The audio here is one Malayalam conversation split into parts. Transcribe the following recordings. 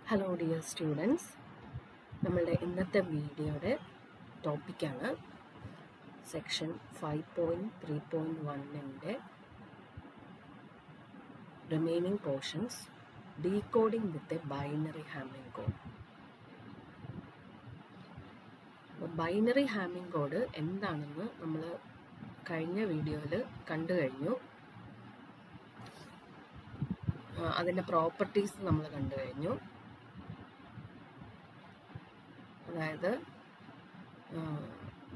ഹലോ ഡിയർ സ്റ്റുഡൻസ്, നമ്മളുടെ ഇന്നത്തെ വീഡിയോയുടെ ടോപ്പിക്കാണ് സെക്ഷൻ 5.3.1-ൻ്റെ remaining portions decoding with a binary Hamming code. Binary Hamming code എന്താണെന്ന് നമ്മൾ കഴിഞ്ഞ വീഡിയോയിൽ കണ്ടു കഴിഞ്ഞു. അതിൻ്റെ പ്രോപ്പർട്ടീസ് നമ്മൾ കണ്ടു കഴിഞ്ഞു. അതായത്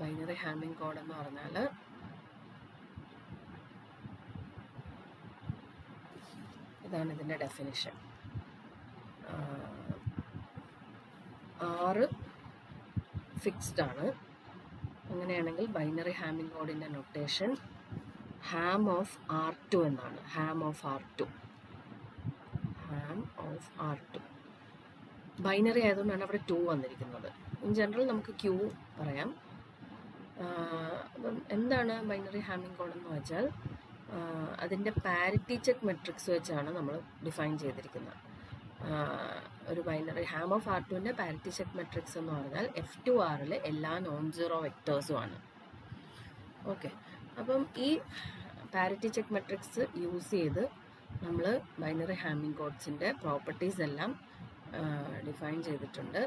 ബൈനറി ഹാമിംഗ് കോഡ് എന്ന് പറഞ്ഞാൽ ഇതാണ് ഇതിൻ്റെ ഡെഫിനിഷൻ. 6 ഫിക്സ്ഡ് ആണ്. അങ്ങനെയാണെങ്കിൽ ബൈനറി ഹാമിംഗ് കോഡിൻ്റെ നൊട്ടേഷൻ ഹാം ഓഫ് R2 എന്നാണ്. Ham of R2. ബൈനറി ആയതുകൊണ്ടാണ് അവിടെ 2 വന്നിരിക്കുന്നത്. ഇൻ ജനറൽ നമുക്ക് Q പറയാം. അപ്പം എന്താണ് ബൈനറി ഹാമിംഗ് കോഡ് എന്ന് വെച്ചാൽ അതിൻ്റെ പാരിറ്റി ചെക്ക് മെട്രിക്സ് വെച്ചാണ് നമ്മൾ ഡിഫൈൻ ചെയ്തിരിക്കുന്നത്. ഒരു ബൈനറി ഹാം ഓഫ് R2ൻ്റെ പാരിറ്റി ചെക്ക് മെട്രിക്സ് എന്ന് പറഞ്ഞാൽ F2Rലെ എല്ലാ നോൺ സീറോ വെക്ടേഴ്സുമാണ്. ഓക്കെ, അപ്പം ഈ പാരിറ്റി ചെക്ക് മെട്രിക്സ് യൂസ് ചെയ്ത് നമ്മൾ ബൈനറി ഹാമിംഗ് കോഡ്സിൻ്റെ പ്രോപ്പർട്ടീസ് എല്ലാം ഡിഫൈൻ ചെയ്തിട്ടുണ്ട്.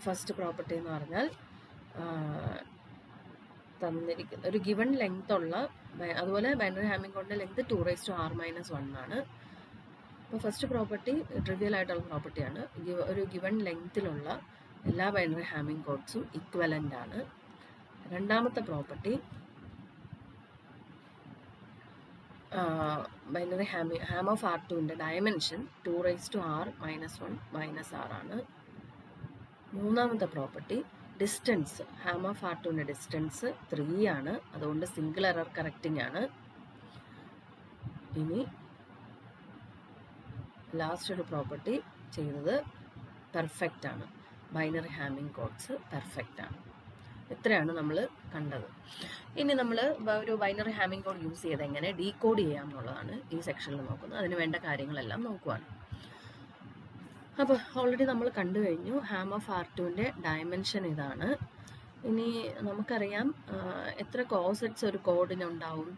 ഫസ്റ്റ് പ്രോപ്പർട്ടി എന്ന് പറഞ്ഞാൽ തന്നിരിക്കുന്ന ഒരു ഗിവൺ ലെങ്ത് ഉള്ള, അതുപോലെ ബൈനറി ഹാമിംഗ് കോഡിൻ്റെ ലെങ്ത് 2⁻r−1 ആണ്. അപ്പോൾ ഫസ്റ്റ് പ്രോപ്പർട്ടി ട്രിവിയൽ ആയിട്ടുള്ള പ്രോപ്പർട്ടിയാണ്. ഒരു ഗിവൺ ലെങ്ത്തിലുള്ള എല്ലാ ബൈനറി ഹാമിംഗ് കോഡ്സും ഇക്വലൻ്റ് ആണ്. രണ്ടാമത്തെ പ്രോപ്പർട്ടി ബൈനറി ഹാം ഓഫ് R2ൻ്റെ ഡയമെൻഷൻ 2⁻r−1 - r ആണ്. മൂന്നാമത്തെ പ്രോപ്പർട്ടി ഡിസ്റ്റൻസ്, ഹാം ഓഫ് R2ൻ്റെ ഡിസ്റ്റൻസ് 3 ആണ്. അതുകൊണ്ട് സിംഗിൾ എറർ കറക്റ്റിംഗ് ആണ്. ഇനി ലാസ്റ്റ് ഒരു പ്രോപ്പർട്ടി ചെയ്തത് പെർഫെക്റ്റ് ആണ്. ബൈനറി ഹാമിംഗ് കോഡ്സ് പെർഫെക്റ്റ് ആണ്. ഇത്രയാണ് നമ്മൾ കണ്ടത്. ഇനി നമ്മൾ ഒരു ബൈനറി ഹാമിംഗ് കോഡ് യൂസ് ചെയ്ത് എങ്ങനെ ഡീകോഡ് ചെയ്യാം എന്നുള്ളതാണ് ഈ സെക്ഷനിൽ നോക്കുന്നത്. അതിന് വേണ്ട കാര്യങ്ങളെല്ലാം നോക്കുവാണ്. അപ്പോൾ ഓൾറെഡി നമ്മൾ കണ്ടു കഴിഞ്ഞു ഹാം ഓഫ് R2ൻ്റെ ഡയമെൻഷൻ ഇതാണ്. ഇനി നമുക്കറിയാം എത്ര കോസെറ്റ്സ് ഒരു കോഡിനുണ്ടാവും.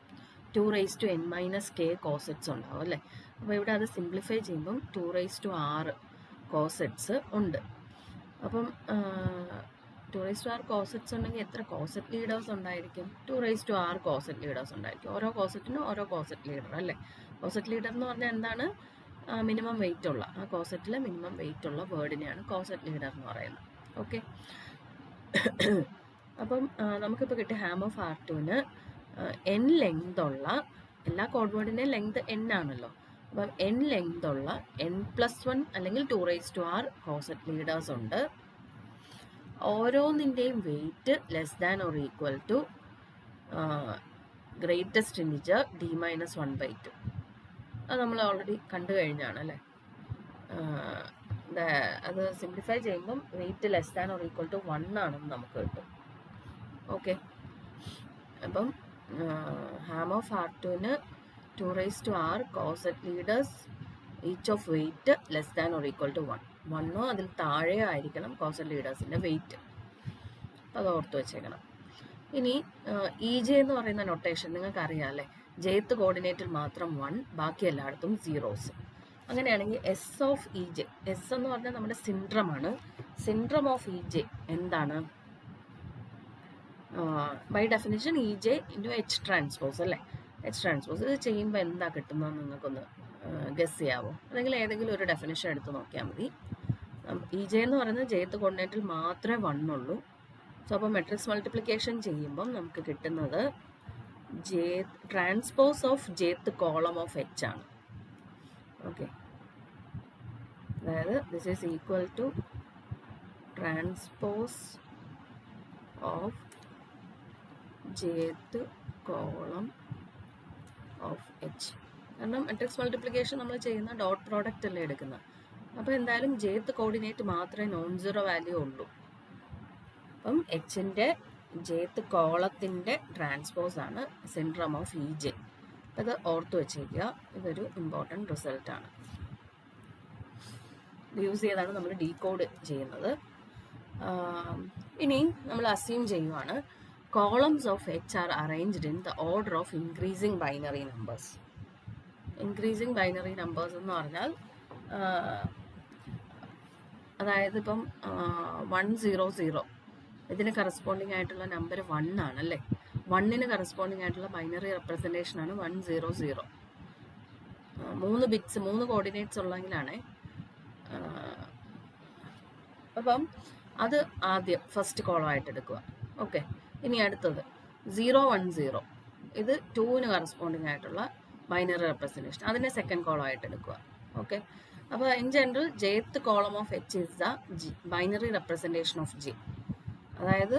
2⁻n-k കോസെറ്റ്സ് ഉണ്ടാവും അല്ലേ. അപ്പോൾ ഇവിടെ അത് സിംപ്ലിഫൈ ചെയ്യുമ്പം 2⁻r കോസെറ്റ്സ് ഉണ്ട്. അപ്പം 2⁻r കോസെറ്റ്സ് ഉണ്ടെങ്കിൽ എത്ര കോസെറ്റ് ലീഡേഴ്സ് ഉണ്ടായിരിക്കും? 2⁻r കോസെറ്റ് ലീഡേഴ്സ് ഉണ്ടായിരിക്കും. ഓരോ കോസെറ്റിനും ഓരോ കോസെറ്റ് ലീഡർ അല്ലേ. കോസെറ്റ് ലീഡർ എന്ന് പറഞ്ഞാൽ എന്താണ്? മിനിമം വെയിറ്റ് ഉള്ള, ആ കോസെറ്റിൽ മിനിമം വെയിറ്റ് ഉള്ള വേർഡിനെയാണ് കോസെറ്റ് ലീഡർ എന്ന് പറയുന്നത്. ഓക്കെ, അപ്പം നമുക്കിപ്പോൾ കിട്ടിയ ഹാം ഓഫ് R2ന് n ലെങ്ത് ഉള്ള, എല്ലാ കോഡ് വേർഡിൻ്റെയും ലെങ്ത് n ആണല്ലോ. അപ്പം n ലെങ്ത് ഉള്ള n+1 അല്ലെങ്കിൽ 2⁻r കോസെറ്റ് ലീഡേഴ്സ് ഉണ്ട്. ഓരോന്നിൻ്റെയും വെയിറ്റ് <= ഗ്രേറ്റസ്റ്റ് ഇൻറ്റിജർ d-1/2. അത് നമ്മൾ ഓൾറെഡി കണ്ടു കഴിഞ്ഞാണ് അല്ലേ. അത് സിംപ്ലിഫൈ ചെയ്യുമ്പം വെയിറ്റ് <= 1 ആണെന്ന് നമുക്ക് കിട്ടും. ഓക്കെ, അപ്പം ഹാം ഓഫ് R2ന് 2⁻r coset leaders each of weight <= 1. 1 അതിൽ താഴെയോ ആയിരിക്കണം കോസെറ്റ് ലീഡേഴ്സിൻ്റെ വെയിറ്റ്. അപ്പോൾ അത് ഓർത്ത് വെച്ചേക്കണം. ഇനി EJ എന്ന് പറയുന്ന നൊട്ടേഷൻ നിങ്ങൾക്ക് അറിയാം അല്ലേ. ജെത്ത് കോർഡിനേറ്റിൽ മാത്രം 1, ബാക്കി എല്ലായിടത്തും സീറോസ്. അങ്ങനെയാണെങ്കിൽ എസ് ഓഫ് EJ, എസ് എന്ന് പറഞ്ഞാൽ നമ്മുടെ സിൻഡ്രമാണ്. സിൻഡ്രം ഓഫ് EJ എന്താണ്? By definition EJ × H transpose അല്ലേ. H ട്രാൻസ്പോസ് ഇത് ചെയ്യുമ്പോൾ എന്താ കിട്ടുന്നതെന്ന് നിങ്ങൾക്കൊന്ന് ഗസ് ചെയ്യാവോ? അല്ലെങ്കിൽ ഏതെങ്കിലും ഒരു ഡെഫിനിഷൻ എടുത്ത് നോക്കിയാൽ മതി. EJ എന്ന് പറയുന്നത് ജെത്ത് കോർഡിനേറ്റിൽ മാത്രമേ 1 ഉള്ളൂ. സോ അപ്പോൾ മെട്രിക്സ് മൾട്ടിപ്ലിക്കേഷൻ ചെയ്യുമ്പം നമുക്ക് കിട്ടുന്നത് transpose of jth column of H ആണ്. ഓക്കെ, അതായത് this is equal to transpose of jth column of H. കാരണം മെട്രിക്സ് മൾട്ടിപ്ലിക്കേഷൻ നമ്മൾ ചെയ്യുന്ന ഡോട്ട് പ്രോഡക്റ്റ് അല്ലേ എടുക്കുന്നത്. അപ്പോൾ എന്തായാലും ജെത്ത് കോർഡിനേറ്റ് മാത്രമേ നോൺ സീറോ വാല്യൂ ഉള്ളൂ. അപ്പം Hൻ്റെ jth കോളത്തിൻ്റെ ട്രാൻസ്പോസ് ആണ് സിൻഡ്രം ഓഫ് EJ. ഇത് ഓർത്ത് വെച്ചേക്കുക, ഇതൊരു ഇമ്പോർട്ടൻറ്റ് റിസൾട്ടാണ്. ഇത് യൂസ് ചെയ്താണ് നമ്മൾ ഡീകോഡ് ചെയ്യുന്നത്. ഇനി നമ്മൾ അസ്യൂം ചെയ്യുവാണ് columns of H R arranged in the order of increasing binary numbers. Increasing binary numbers എന്ന് പറഞ്ഞാൽ അതായത് ഇപ്പം 100 ഇതിന് കറസ്പോണ്ടിങ് ആയിട്ടുള്ള നമ്പർ 1 ആണ് അല്ലേ. 1ന് കറസ്പോണ്ടിങ് ആയിട്ടുള്ള ബൈനറി റെപ്രസെൻറ്റേഷനാണ് 100. 3 ബിറ്റ്സ് 3 കോർഡിനേറ്റ്സ് ഉള്ളെങ്കിലാണ്. അപ്പം അത് ആദ്യം ഫസ്റ്റ് കോളമായിട്ട് എടുക്കുക. ഓക്കെ, ഇനി അടുത്തത് 010, ഇത് 2ന് കറസ്പോണ്ടിങ് ആയിട്ടുള്ള ബൈനറി റെപ്രസെൻറ്റേഷൻ, അതിനെ സെക്കൻഡ് കോളമായിട്ട് എടുക്കുക. ഓക്കെ, അപ്പോൾ in general jth column of H is the binary representation of G. അതായത്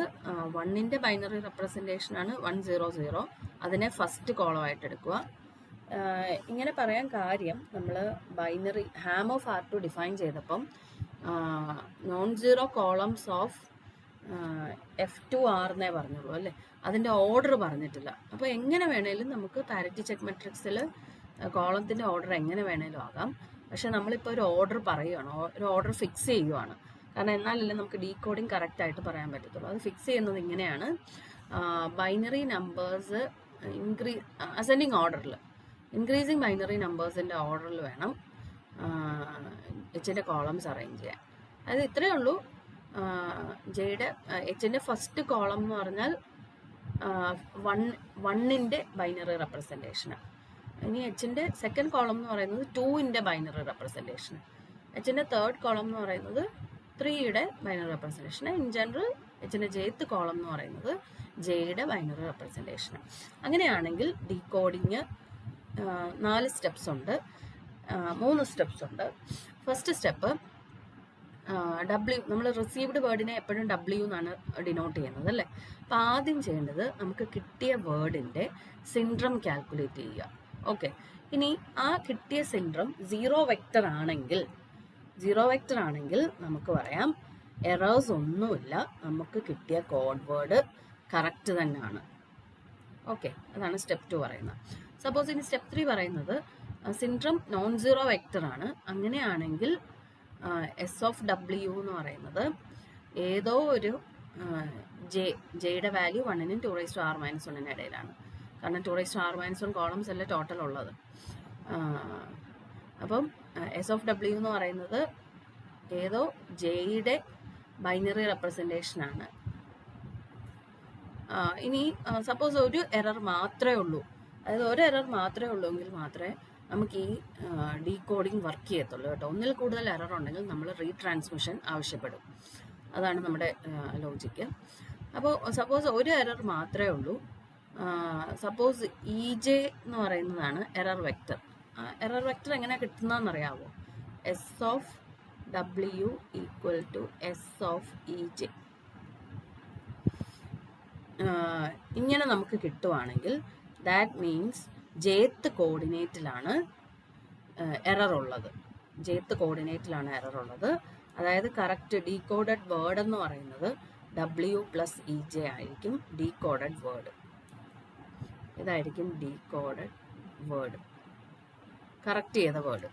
1ൻ്റെ ബൈനറി റെപ്രസെൻറ്റേഷനാണ് 100, അതിനെ ഫസ്റ്റ് കോളമായിട്ട് എടുക്കുക. ഇങ്ങനെ പറയാൻ കാര്യം, നമ്മൾ binary Ham of R2 define ചെയ്തപ്പം non-zero കോളംസ് ഓഫ് F2R എന്നേ പറഞ്ഞുള്ളൂ അല്ലേ, അതിൻ്റെ ഓർഡർ പറഞ്ഞിട്ടില്ല. അപ്പോൾ എങ്ങനെ വേണേലും നമുക്ക് പാരിറ്റി ചെക്ക് മെട്രിക്സിൽ കോളത്തിൻ്റെ ഓർഡർ എങ്ങനെ വേണേലും ആകാം. പക്ഷെ നമ്മളിപ്പോൾ ഒരു ഓർഡർ പറയുകയാണ്, ഒരു ഓർഡർ ഫിക്സ് ചെയ്യുവാണ്. കാരണം എന്നാലല്ലേ നമുക്ക് ഡീകോഡിങ് കറക്റ്റായിട്ട് പറയാൻ പറ്റത്തുള്ളൂ. അത് ഫിക്സ് ചെയ്യുന്നത് ഇങ്ങനെയാണ്, ബൈനറി നമ്പേഴ്സ് അസെൻഡിങ് ഓർഡറിൽ, ഇൻക്രീസിങ് ബൈനറി നമ്പേഴ്സിൻ്റെ ഓർഡറിൽ വേണം എച്ചിൻ്റെ കോളംസ് അറേഞ്ച് ചെയ്യാൻ. അത് ഇത്രയേ ഉള്ളൂ. എച്ചിൻ്റെ ഫസ്റ്റ് കോളം എന്ന് പറഞ്ഞാൽ 1ൻ്റെ ബൈനറി റെപ്രസെൻറ്റേഷനാണ്. ഇനി എച്ചിൻ്റെ സെക്കൻഡ് കോളം എന്ന് പറയുന്നത് 2ൻ്റെ ബൈനറി റെപ്രസെൻറ്റേഷൻ. എച്ചിൻ്റെ തേർഡ് കോളം എന്ന് പറയുന്നത് 3യുടെ ബൈനറി റെപ്രസെൻറ്റേഷൻ. ഇൻ ജനറൽ എച്ചിൻ്റെ ജെത്ത് കോളം എന്ന് പറയുന്നത് ജെയുടെ ബൈനറി റെപ്രസെൻറ്റേഷൻ. അങ്ങനെയാണെങ്കിൽ ഡീകോഡിങ് 4 സ്റ്റെപ്സ് ഉണ്ട്, 3 സ്റ്റെപ്സ് ഉണ്ട്. ഫസ്റ്റ് സ്റ്റെപ്പ് W, നമ്മൾ റിസീവ്ഡ് വേർഡിനെ എപ്പോഴും W എന്നാണ് ഡിനോട്ട് ചെയ്യുന്നത് അല്ലേ. അപ്പം ആദ്യം ചെയ്യേണ്ടത് നമുക്ക് കിട്ടിയ വേർഡിൻ്റെ സിൻഡ്രം കാൽക്കുലേറ്റ് ചെയ്യുക. ഓക്കെ, ഇനി ആ കിട്ടിയ സിൻഡ്രം 0 വെക്റ്റർ ആണെങ്കിൽ നമുക്ക് പറയാം എറേഴ്സ് ഒന്നുമില്ല, നമുക്ക് കിട്ടിയ കോഡ് വേർഡ് കറക്റ്റ് തന്നെയാണ്. ഓക്കെ, അതാണ് സ്റ്റെപ്പ് 2 പറയുന്നത്. സപ്പോസ് ഇനി സ്റ്റെപ്പ് 3 പറയുന്നത് സിൻഡ്രം non-zero വെക്റ്റർ ആണ്. അങ്ങനെയാണെങ്കിൽ എസ് ഓഫ് W എന്ന് പറയുന്നത് ഏതോ ഒരു ജെയുടെ വാല്യൂ 1നും 2r-1 ഇടയിലാണ്. കാരണം 2r-1 കോളംസ് അല്ലേ ടോട്ടൽ ഉള്ളത്. അപ്പം എസ് ഓഫ് W എന്ന് പറയുന്നത് ഏതോ ജെയുടെ ബൈനറി റെപ്രസെൻറ്റേഷനാണ്. ഇനി സപ്പോസ് ഒരു എറർ മാത്രമേ ഉള്ളൂ, അതായത് ഒരു എറർ മാത്രമേ ഉള്ളൂ എങ്കിൽ മാത്രമേ നമുക്ക് ഈ ഡീകോഡിങ് വർക്ക് ചെയ്യത്തുള്ളൂ കേട്ടോ. ഒന്നിൽ കൂടുതൽ എറർ ഉണ്ടെങ്കിൽ നമ്മൾ റീട്രാൻസ്മിഷൻ ആവശ്യപ്പെടും. അതാണ് നമ്മുടെ ലോജിക്ക്. അപ്പോൾ സപ്പോസ് ഒരു എറർ മാത്രമേ ഉള്ളൂ, സപ്പോസ് EJ എന്ന് പറയുന്നതാണ് എറർ വെക്റ്റർ. എറർ വെക്റ്റർ എങ്ങനെയാണ് കിട്ടുന്നതെന്നറിയാവോ? S of W equal to S of EJ. ഇങ്ങനെ നമുക്ക് കിട്ടുവാണെങ്കിൽ ദാറ്റ് മീൻസ് ജെത്ത് കോർഡിനേറ്റിലാണ് എറർ ഉള്ളത്. അതായത് കറക്റ്റ് ഡീകോഡഡ് വേർഡ് എന്ന് പറയുന്നത് W + EJ ആയിരിക്കും ഡീകോഡഡ് വേർഡ്. ഇതായിരിക്കും ഡീകോഡഡ് വേർഡ്, കറക്റ്റ് ചെയ്ത വേർഡ്.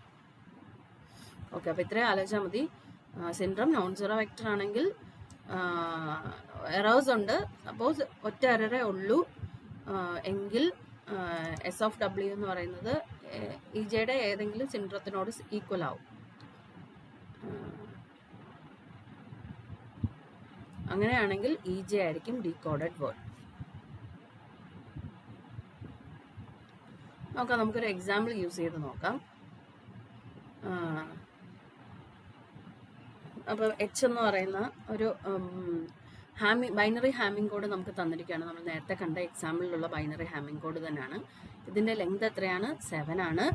ഓക്കെ, അപ്പോൾ ഇത്രയും ആലോചിച്ചാൽ മതി. സിൻഡ്രം non-zero വെക്റ്റർ ആണെങ്കിൽ എറേഴ്സ് ഉണ്ട്. സപ്പോസ് ഒറ്റ എററേ ഉള്ളൂ എങ്കിൽ എസ് ഓഫ് W എന്ന് പറയുന്നത് EJയുടെ ഏതെങ്കിലും സിൻഡ്രത്തിനോട് ഈക്വൽ ആവും. അങ്ങനെയാണെങ്കിൽ EJ ആയിരിക്കും ഡീകോഡഡ് വേർഡ്. നോക്കാം, നമുക്കൊരു എക്സാമ്പിൾ യൂസ് ചെയ്ത് നോക്കാം. അപ്പോൾ H എന്ന് പറയുന്ന ഒരു ബൈനറി ഹാമിംഗ് കോഡ് നമുക്ക് തന്നിരിക്കുകയാണ്. നമ്മൾ നേരത്തെ കണ്ട എക്സാമ്പിളിലുള്ള ബൈനറി ഹാമിംഗ് കോഡ് തന്നെയാണ്. ഇതിൻ്റെ ലെങ്ത് എത്രയാണ്? 7 ആണ്.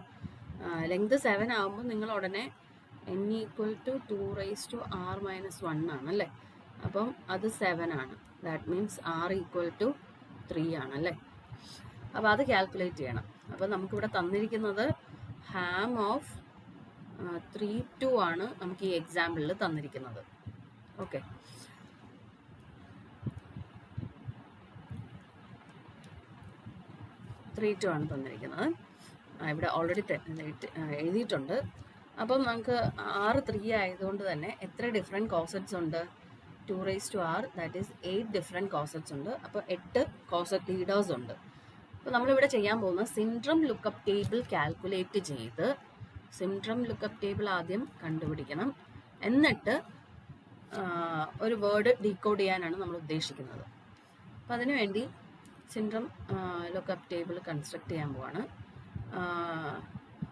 ലെങ്ത് 7 ആകുമ്പോൾ നിങ്ങൾ ഉടനെ n = 2r-1 ആണല്ലേ. അപ്പം അത് 7 ആണ്. ദാറ്റ് മീൻസ് r = 3 ആണല്ലേ. അപ്പോൾ അത് കാൽക്കുലേറ്റ് ചെയ്യണം. അപ്പോൾ നമുക്കിവിടെ തന്നിരിക്കുന്നത് ഹാം ഓഫ് 3-2 ആണ് നമുക്ക് ഈ എക്സാമ്പിളിൽ തന്നിരിക്കുന്നത്. ഓക്കെ, 3 2 ആണ് തന്നിരിക്കുന്നത്. ഇവിടെ ഓൾറെഡി എഴുതിയിട്ടുണ്ട്. അപ്പം നമുക്ക് 6 3 ആയതുകൊണ്ട് തന്നെ എത്ര ഡിഫറെൻറ്റ് കോസറ്റ്സ് ഉണ്ട്? 2 raised to r, that is 8 different cosets ഉണ്ട്. അപ്പോൾ 8 കോസറ്റ് ലീഡേഴ്സ് ഉണ്ട്. അപ്പോൾ നമ്മളിവിടെ ചെയ്യാൻ പോകുന്ന സിൻഡ്രം ലുക്കപ്പ് ടേബിൾ കാൽക്കുലേറ്റ് ചെയ്ത് സിൻഡ്രം ലുക്കപ്പ് ടേബിൾ ആദ്യം കണ്ടുപിടിക്കണം. എന്നിട്ട് ഒരു വേർഡ് ഡീകോഡ് ചെയ്യാനാണ് നമ്മൾ ഉദ്ദേശിക്കുന്നത്. അപ്പോൾ അതിനുവേണ്ടി സിൻഡ്രം ലുക്കപ്പ് ടേബിൾ കൺസ്ട്രക്ട് ചെയ്യാൻ പോവാണ്.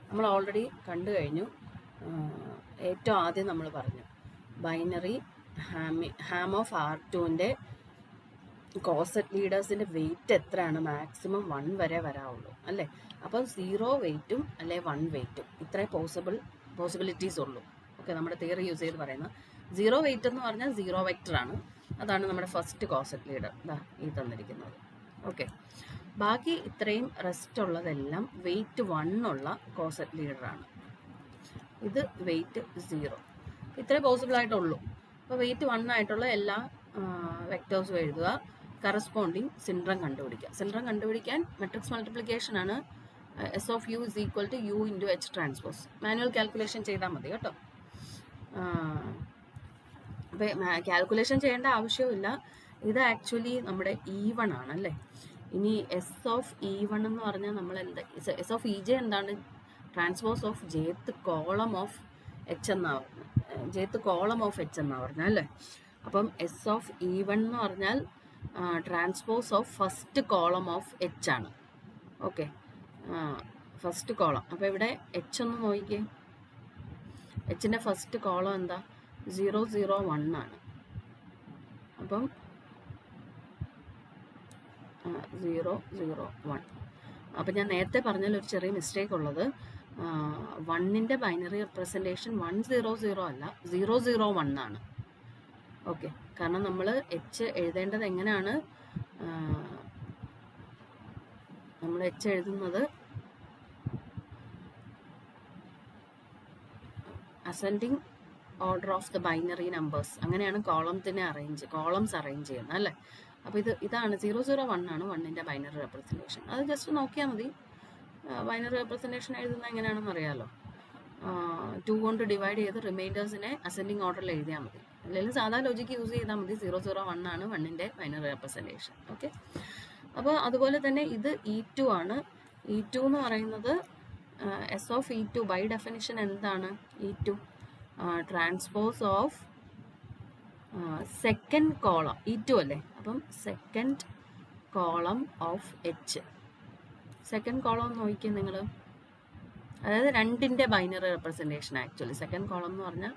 നമ്മൾ ഓൾറെഡി കണ്ടു കഴിഞ്ഞു. ഏറ്റവും ആദ്യം നമ്മൾ പറഞ്ഞു ബൈനറി ഹാം ഓഫ് R2ൻ്റെ കോസറ്റ് ലീഡേഴ്സിൻ്റെ വെയിറ്റ് എത്രയാണ്? മാക്സിമം 1 വരെ വരാവുള്ളൂ അല്ലേ? അപ്പം 0 വെയിറ്റും അല്ലെ 1 വെയിറ്റും ഇത്രേ പോസിബിലിറ്റീസ് ഉള്ളൂ. ഓക്കെ, നമ്മുടെ തിയറി യൂസ് ചെയ്ത് പറയുന്ന 0 വെയിറ്റ് എന്ന് പറഞ്ഞാൽ 0 വെക്ടറാണ്. അതാണ് നമ്മുടെ ഫസ്റ്റ് കോസറ്റ് ലീഡർ ഈ തന്നിരിക്കുന്നത്. ഓക്കെ, ബാക്കി ഇത്രയും റെസ്റ്റ് ഉള്ളതെല്ലാം വെയിറ്റ് 1 ഉള്ള കോസറ്റ് ലീഡറാണ്. ഇത് വെയിറ്റ് 0. ഇത്രേ പോസിബിൾ ആയിട്ടുള്ളൂ. അപ്പോൾ വെയിറ്റ് 1 ആയിട്ടുള്ള എല്ലാ വെക്ടേഴ്സും എഴുതുക. കറസ്പോണ്ടിങ് സിൻഡ്രം കണ്ടുപിടിക്കുക. സിൻഡ്രം കണ്ടുപിടിക്കാൻ മെട്രിക്സ് മൾട്ടിപ്ലിക്കേഷൻ ആണ്. S of U is equal to U into H transpose. Manual calculation ചെയ്താൽ മതി കേട്ടോ. അപ്പോൾ കാൽക്കുലേഷൻ ചെയ്യേണ്ട ആവശ്യമില്ല. ഇത് ആക്ച്വലി നമ്മുടെ E1 ആണ് അല്ലേ. ഇനി എസ് ഓഫ് E1 എന്ന് പറഞ്ഞാൽ നമ്മൾ എന്താ, എസ് ഓഫ് EJ എന്താണ്? Transpose of jth column of H എന്നാണ് പറഞ്ഞത്. ജേത്ത് കോളം ഓഫ് എച്ച് എന്നാണ് പറഞ്ഞത് അല്ലേ. അപ്പം എസ് ഓഫ് E1 എന്ന് പറഞ്ഞാൽ transpose of first column of H ആണ്. Okay, first column. അപ്പോൾ ഇവിടെ എച്ച് ഒന്ന് നോക്കിക്കേ. എച്ചിൻ്റെ ഫസ്റ്റ് കോളം എന്താ? 0 0 1 ആണ്. അപ്പം 0 0 1. അപ്പം ഞാൻ നേരത്തെ പറഞ്ഞാൽ ഒരു ചെറിയ മിസ്റ്റേക്ക് ഉള്ളത്, 1ൻ്റെ ബൈനറി റെപ്രസെൻറ്റേഷൻ 1 0 0 അല്ല, 0 0 1 ആണ്. ഓക്കെ, കാരണം നമ്മൾ എച്ച് എഴുതേണ്ടത് എങ്ങനെയാണ്? നമ്മൾ എച്ച് എഴുതുന്നത് ascending order of the binary numbers. അങ്ങനെയാണ് കോളംസ് അറേഞ്ച് ചെയ്യുന്നത് അല്ലേ. അപ്പോൾ ഇതാണ് 0 0 1 ആണ് 1ൻ്റെ ബൈനറി റെപ്രസെൻറ്റേഷൻ. അത് ജസ്റ്റ് നോക്കിയാൽ മതി. ബൈനറി റെപ്രസെൻറ്റേഷൻ എഴുതുന്നത് എങ്ങനെയാണെന്ന് അറിയാമല്ലോ. 2 കൊണ്ട് ഡിവൈഡ് ചെയ്ത് റിമൈൻഡേഴ്സിനെ അസെൻഡിങ് ഓർഡറിൽ എഴുതിയാൽ മതി. അല്ലെങ്കിൽ സാധാ ലോജിക്ക് യൂസ് ചെയ്താൽ മതി. 0 0 1 ആണ് 1ൻ്റെ ബൈനറി റെപ്രസെൻറ്റേഷൻ. ഓക്കെ, അപ്പോൾ അതുപോലെ തന്നെ ഇത് E2 ആണ്. E2 എന്ന് പറയുന്നത് S of E2 by definition എന്താണ്? E2 transpose of second column. E2 അല്ലേ. അപ്പം second column of H. Second column നോക്കിയാൽ നിങ്ങൾ, അതായത് 2ൻ്റെ binary representation. Actually second column എന്ന് പറഞ്ഞാൽ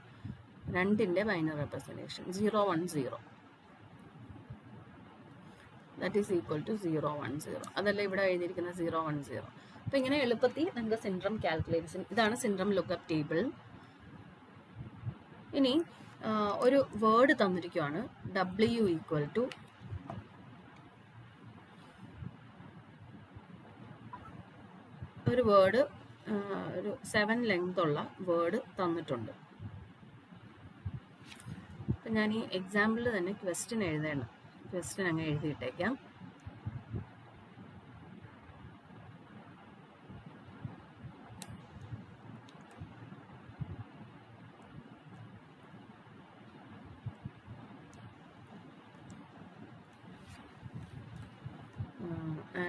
2ൻ്റെ binary representation 0 1 0. That is equal to 0 1 0. അതല്ല ഇവിടെ എഴുതിയിരിക്കുന്ന 0 1 0. അപ്പോൾ ഇങ്ങനെ എളുപ്പത്തിൽ നമുക്ക് സിൻഡ്രം കാൽക്കുലേഷൻ. ഇതാണ് സിൻഡ്രം ലുക്കപ്പ് ടേബിൾ. ഇനി ഒരു വേർഡ് തന്നിരിക്കുകയാണ്. W ഈക്വൽ ടു ഒരു വേർഡ്, ഒരു 7 ലെങ്ത് ഉള്ള വേർഡ് തന്നിട്ടുണ്ട്. അപ്പം ഞാൻ ഈ എക്സാമ്പിളിൽ തന്നെ ക്വസ്റ്റ്യൻ എഴുതണം. ക്വസ്റ്റ്യൻ അങ്ങ് എഴുതിയിട്ടേക്കാം.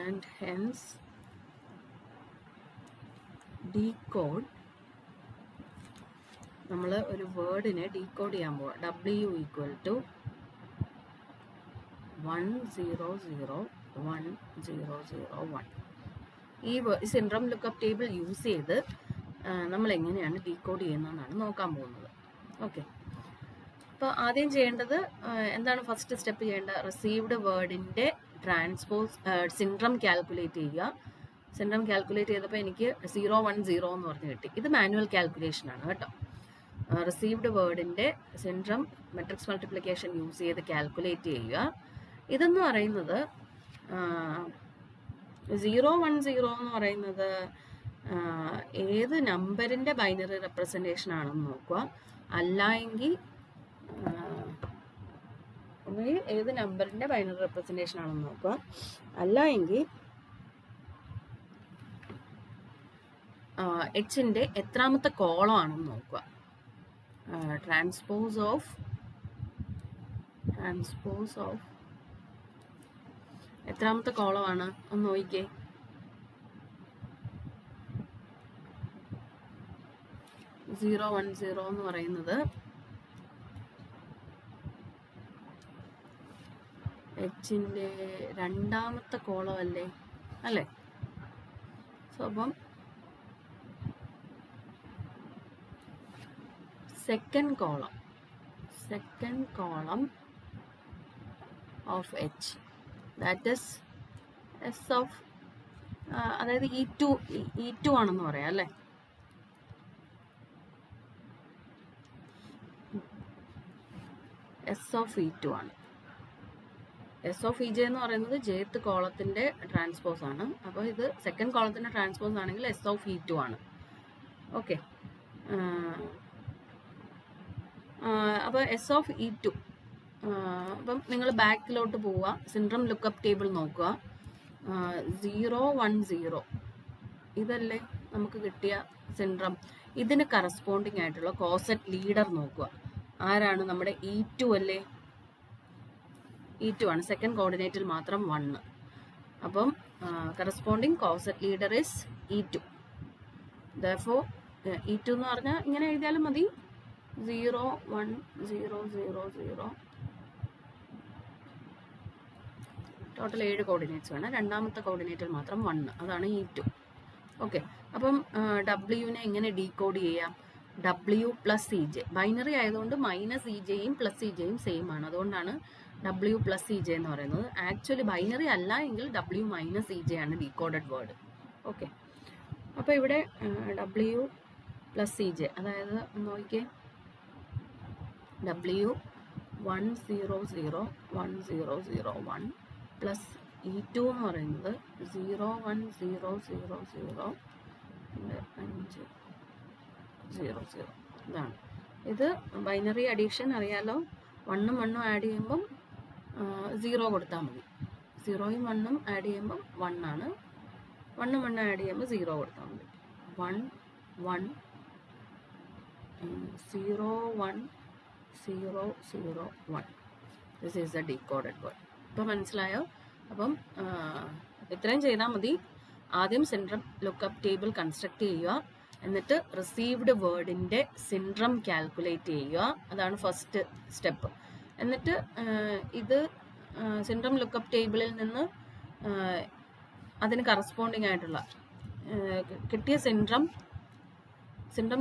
and hence decode. നമ്മൾ ഒരു വേർഡിനെ ഡീകോഡ് ചെയ്യാൻ പോവാം. W equal to 1 0 0 1 0 0 1. ഈ സിൻഡ്രം ലുക്കപ്പ് ടേബിൾ യൂസ് ചെയ്ത് നമ്മൾ എങ്ങനെയാണ് ഡീകോഡ് ചെയ്യുന്നതെന്നാണ് നോക്കാൻ പോകുന്നത്. ഓക്കെ, അപ്പോൾ ആദ്യം ചെയ്യേണ്ടത് എന്താണ്? ഫസ്റ്റ് സ്റ്റെപ്പ് ചെയ്യേണ്ട, റിസീവ്ഡ് വേർഡിൻ്റെ ട്രാൻസ്പോസ് സിൻഡ്രം കാൽക്കുലേറ്റ് ചെയ്യുക. സിൻഡ്രം കാൽക്കുലേറ്റ് ചെയ്തപ്പോൾ എനിക്ക് 0 1 0 എന്ന് പറഞ്ഞ് കിട്ടി. ഇത് മാനുവൽ കാൽക്കുലേഷൻ ആണ് കേട്ടോ. റിസീവ്ഡ് വേർഡിൻ്റെ സിൻഡ്രം മെട്രിക്സ് മൾട്ടിപ്ലിക്കേഷൻ യൂസ് ചെയ്ത് കാൽക്കുലേറ്റ് ചെയ്യുക. ഇതെന്ന് പറയുന്നത് 0 1 0 എന്ന് പറയുന്നത് ഏത് നമ്പറിൻ്റെ ബൈനറി റെപ്രസെൻറ്റേഷൻ ആണെന്ന് നോക്കുക. അല്ലെങ്കിൽ ഏത് നമ്പറിൻ്റെ ബൈനറി റെപ്രസെൻറ്റേഷൻ ആണെന്ന് നോക്കുക. അല്ല എങ്കിൽ എച്ചിൻ്റെ എത്രാമത്തെ കോളം ആണെന്ന് നോക്കുക. ട്രാൻസ്പോസ് ഓഫ് എത്രാമത്തെ കോളമാണ് ഒന്ന് നോക്കിക്കേ. സീറോ 1 0 എന്ന് പറയുന്നത് എച്ചിൻ്റെ രണ്ടാമത്തെ കോളം അല്ലേ? സോ അപ്പം second column of H, that is S of, അതായത് E2 ആണെന്ന് പറയാം അല്ലേ? എസ് ഓഫ് E2 ആണ്. എസ് ഓഫ് EJ എന്ന് പറയുന്നത് jth കോളത്തിൻ്റെ ട്രാൻസ്പോസ് ആണ്. അപ്പോൾ ഇത് സെക്കൻഡ് കോളത്തിൻ്റെ ട്രാൻസ്പോസ് ആണെങ്കിൽ എസ് ഓഫ് E2 ആണ്. ഓക്കെ, അപ്പോൾ എസ് ഓഫ് E2, അപ്പം നിങ്ങൾ ബാക്കിലോട്ട് പോവുക, സിൻഡ്രം ലുക്കപ്പ് ടേബിൾ നോക്കുക. 0 1 0 ഇതല്ലേ നമുക്ക് കിട്ടിയ സിൻഡ്രം. ഇതിന് കറസ്പോണ്ടിങ് ആയിട്ടുള്ള കോസറ്റ് ലീഡർ നോക്കുക. ആരാണ്? നമ്മുടെ E2 അല്ലേ? E2 ആണ്. സെക്കൻഡ് കോർഡിനേറ്റിൽ മാത്രം 1. അപ്പം corresponding കോസറ്റ് leader is E2. Therefore E2 എന്ന് പറഞ്ഞാൽ ഇങ്ങനെ എഴുതിയാലും മതി. 0 1 0 0 0 ടോട്ടൽ 7 കോർഡിനേറ്റ്സ് വേണം. രണ്ടാമത്തെ കോർഡിനേറ്റിൽ മാത്രം 1, അതാണ് E2. ഓക്കെ, അപ്പം ഡബ്ല്യുവിനെ എങ്ങനെ ഡീകോഡ് ചെയ്യാം? W പ്ലസ് EJ, ബൈനറി ആയതുകൊണ്ട് മൈനസ് EJയും പ്ലസ് EJയും സെയിം ആണ്. അതുകൊണ്ടാണ് W പ്ലസ് EJ എന്ന് പറയുന്നത്. ആക്ച്വലി ബൈനറി അല്ല എങ്കിൽ W മൈനസ് EJ ആണ് ഡീകോഡഡ് വേർഡ്. ഓക്കെ, അപ്പോൾ ഇവിടെ W പ്ലസ് EJ, അതായത് നോക്കിക്കേ, W 1 0 0 1 0 0 1 പ്ലസ് E2 എന്ന് പറയുന്നത് 0 1 0 0 0 5 0 0. ഇതാണ്. ഇത് ബൈനറി അഡീഷൻ അറിയാലോ. 1ഉം 1ഉം ആഡ് ചെയ്യുമ്പം 0 കൊടുത്താൽ മതി. 0യും 1ഉം ആഡ് ചെയ്യുമ്പം 1 ആണ്. 1ഉം 1ഉം ആഡ് ചെയ്യുമ്പോൾ 0 കൊടുത്താൽ മതി. 1 1 0 1 0 0 1. This is a decoded word. ഇപ്പം മനസ്സിലായോ? അപ്പം ഇത്രയും ചെയ്താൽ മതി. ആദ്യം സിൻഡ്രം ലുക്കപ്പ് ടേബിൾ കൺസ്ട്രക്ട് ചെയ്യുക, എന്നിട്ട് റിസീവ്ഡ് വേർഡിൻ്റെ സിൻഡ്രം കാൽക്കുലേറ്റ് ചെയ്യുക. അതാണ് ഫസ്റ്റ് സ്റ്റെപ്പ്. എന്നിട്ട് ഇത് സിൻഡ്രം ലുക്കപ്പ് ടേബിളിൽ നിന്ന് അതിന് കറസ്പോണ്ടിങ് ആയിട്ടുള്ള കിട്ടിയ സിൻഡ്രം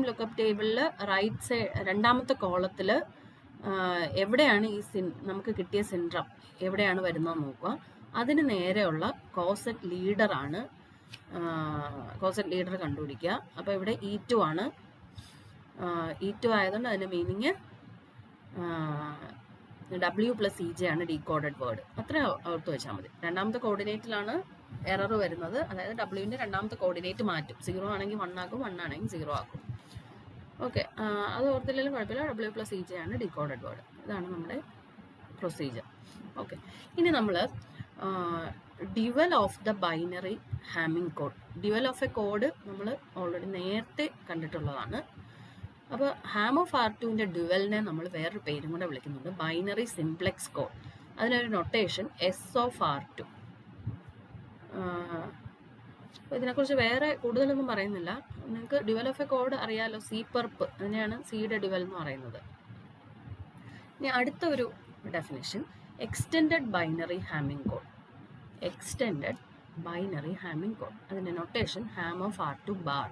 ലുക്കപ്പ് ടേബിളിൽ റൈറ്റ് സൈഡ് രണ്ടാമത്തെ കോളത്തിൽ എവിടെയാണ് നമുക്ക് കിട്ടിയ സിൻഡ്രം എവിടെയാണ് വരുന്നതെന്ന് നോക്കുക. അതിന് നേരെയുള്ള കോസറ്റ് ലീഡറാണ് കോസറ്റ് ലീഡർ കണ്ടുപിടിക്കുക. അപ്പോൾ ഇവിടെ E2 ആണ്. E2 ആയതുകൊണ്ട് അതിൻ്റെ മീനിങ് W പ്ലസ് EJ ആണ് ഡീകോഡഡ് വേർഡ്. അത്ര ഓർത്ത് വെച്ചാൽ മതി. രണ്ടാമത്തെ കോർഡിനേറ്റിലാണ് എറർ വരുന്നത്, അതായത് Wൻ്റെ രണ്ടാമത്തെ കോർഡിനേറ്റ് മാറ്റും. 0 ആണെങ്കിൽ 1 ആക്കും, 1 ആണെങ്കിൽ 0 ആക്കും. ഓക്കെ, അത് ഓർത്തില്ലെങ്കിലും കുഴപ്പമില്ല. W പ്ലസ് EJ ആണ് ഡീകോഡഡ് വേർഡ്. ഇതാണ് നമ്മുടെ പ്രൊസീജിയർ. ഓക്കെ, ഇനി നമ്മൾ dual of the binary Hamming code. Dual of A code നമ്മൾ ഓൾറെഡി നേരത്തെ കണ്ടിട്ടുള്ളതാണ്. അപ്പോൾ ഹാം ഓഫ് R2ൻ്റെ ഡ്യുവലിനെ നമ്മൾ വേറൊരു പേരും കൂടെ വിളിക്കുന്നുണ്ട്, ബൈനറി സിംപ്ലെക്സ് കോഡ്. അതിനൊരു നൊട്ടേഷൻ എസ് ഓഫ് R2. അപ്പോൾ ഇതിനെക്കുറിച്ച് വേറെ കൂടുതലൊന്നും പറയുന്നില്ല. നിങ്ങൾക്ക് ഡ്യുവൽ ഓഫ് എ കോഡ് അറിയാമല്ലോ, CPERP, അതിനെയാണ് സിയുടെ ഡ്യുവൽ എന്ന് പറയുന്നത്. ഇനി അടുത്ത ഒരു definition, extended binary Hamming code. Extended binary Hamming code, അതിൻ്റെ notation Ham of R2 bar.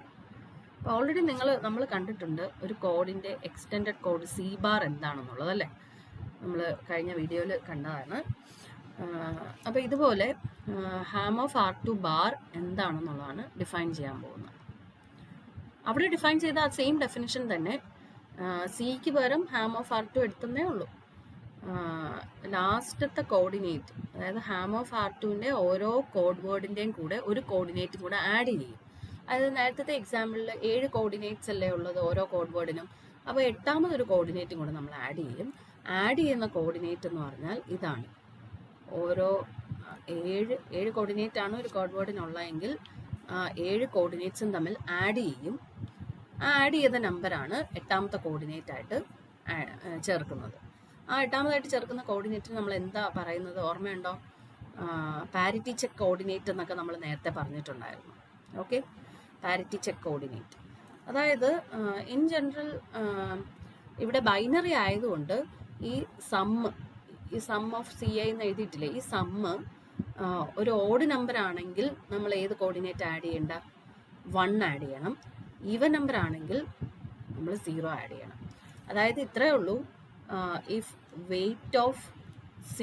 അപ്പോൾ ഓൾറെഡി നമ്മൾ കണ്ടിട്ടുണ്ട് ഒരു കോഡിൻ്റെ എക്സ്റ്റെൻഡഡ് കോഡ് C ബാർ എന്താണെന്നുള്ളത് അല്ലേ? നമ്മൾ കഴിഞ്ഞ വീഡിയോയിൽ കണ്ടതാണ്. അപ്പോൾ ഇതുപോലെ ഹാം ഓഫ് R2 ബാർ എന്താണെന്നുള്ളതാണ് ഡിഫൈൻ ചെയ്യാൻ പോകുന്നത്. അവിടെ ഡിഫൈൻ ചെയ്ത ആ സെയിം ഡെഫിനിഷൻ തന്നെ സിക്ക് പകരം ഹാം ഓഫ് R2 എടുത്തതേ ഉള്ളൂ. ലാസ്റ്റത്തെ കോർഡിനേറ്റ്, അതായത് ഹാം ഓഫ് R2ൻ്റെ ഓരോ കോഡ് വേർഡിൻ്റെയും കൂടെ ഒരു കോർഡിനേറ്റും കൂടെ ആഡ് ചെയ്യും. അതായത് നേരത്തെ എക്സാമ്പിളിൽ 7 കോർഡിനേറ്റ്സ് അല്ലേ ഉള്ളത് ഓരോ കോഡ് വേർഡിനും. അപ്പോൾ 8ാമതൊരു കോർഡിനേറ്റും കൂടെ നമ്മൾ ആഡ് ചെയ്യും. ആഡ് ചെയ്യുന്ന കോർഡിനേറ്റ് എന്ന് പറഞ്ഞാൽ ഇതാണ്. ഓരോ 7 കോർഡിനേറ്റ് ആണ് ഒരു കോഡ് വേർഡിനുള്ളതെങ്കിൽ 7 കോർഡിനേറ്റ്സും തമ്മിൽ ആഡ് ചെയ്യും. ആ ആഡ് ചെയ്ത നമ്പറാണ് 8ാമത്തെ കോർഡിനേറ്റ് ആയിട്ട് ചേർക്കുന്നത്. ആ 8ാമതായിട്ട് ചേർക്കുന്ന കോർഡിനേറ്റിന് നമ്മൾ എന്താ പറയുന്നത് ഓർമ്മയുണ്ടോ? പാരിറ്റി ചെക്ക് കോർഡിനേറ്റ് എന്നൊക്കെ നമ്മൾ നേരത്തെ പറഞ്ഞിട്ടുണ്ടായിരുന്നു. Okay, parity check coordinate. അതായത് ഇൻ ജനറൽ ഇവിടെ ബൈനറി ആയതുകൊണ്ട് ഈ സം ഓഫ് CI എന്ന് എഴുതിയിട്ടില്ലേ, ഈ സമ്മ് ഒരു ഓഡ് നമ്പർ ആണെങ്കിൽ നമ്മൾ ഏത് കോർഡിനേറ്റ് ആഡ് ചെയ്യേണ്ട? 1 ആഡ് ചെയ്യണം. ഈവൻ നമ്പർ ആണെങ്കിൽ നമ്മൾ 0 ആഡ് ചെയ്യണം. അതായത് ഇത്രയേ ഉള്ളൂ. If weight of C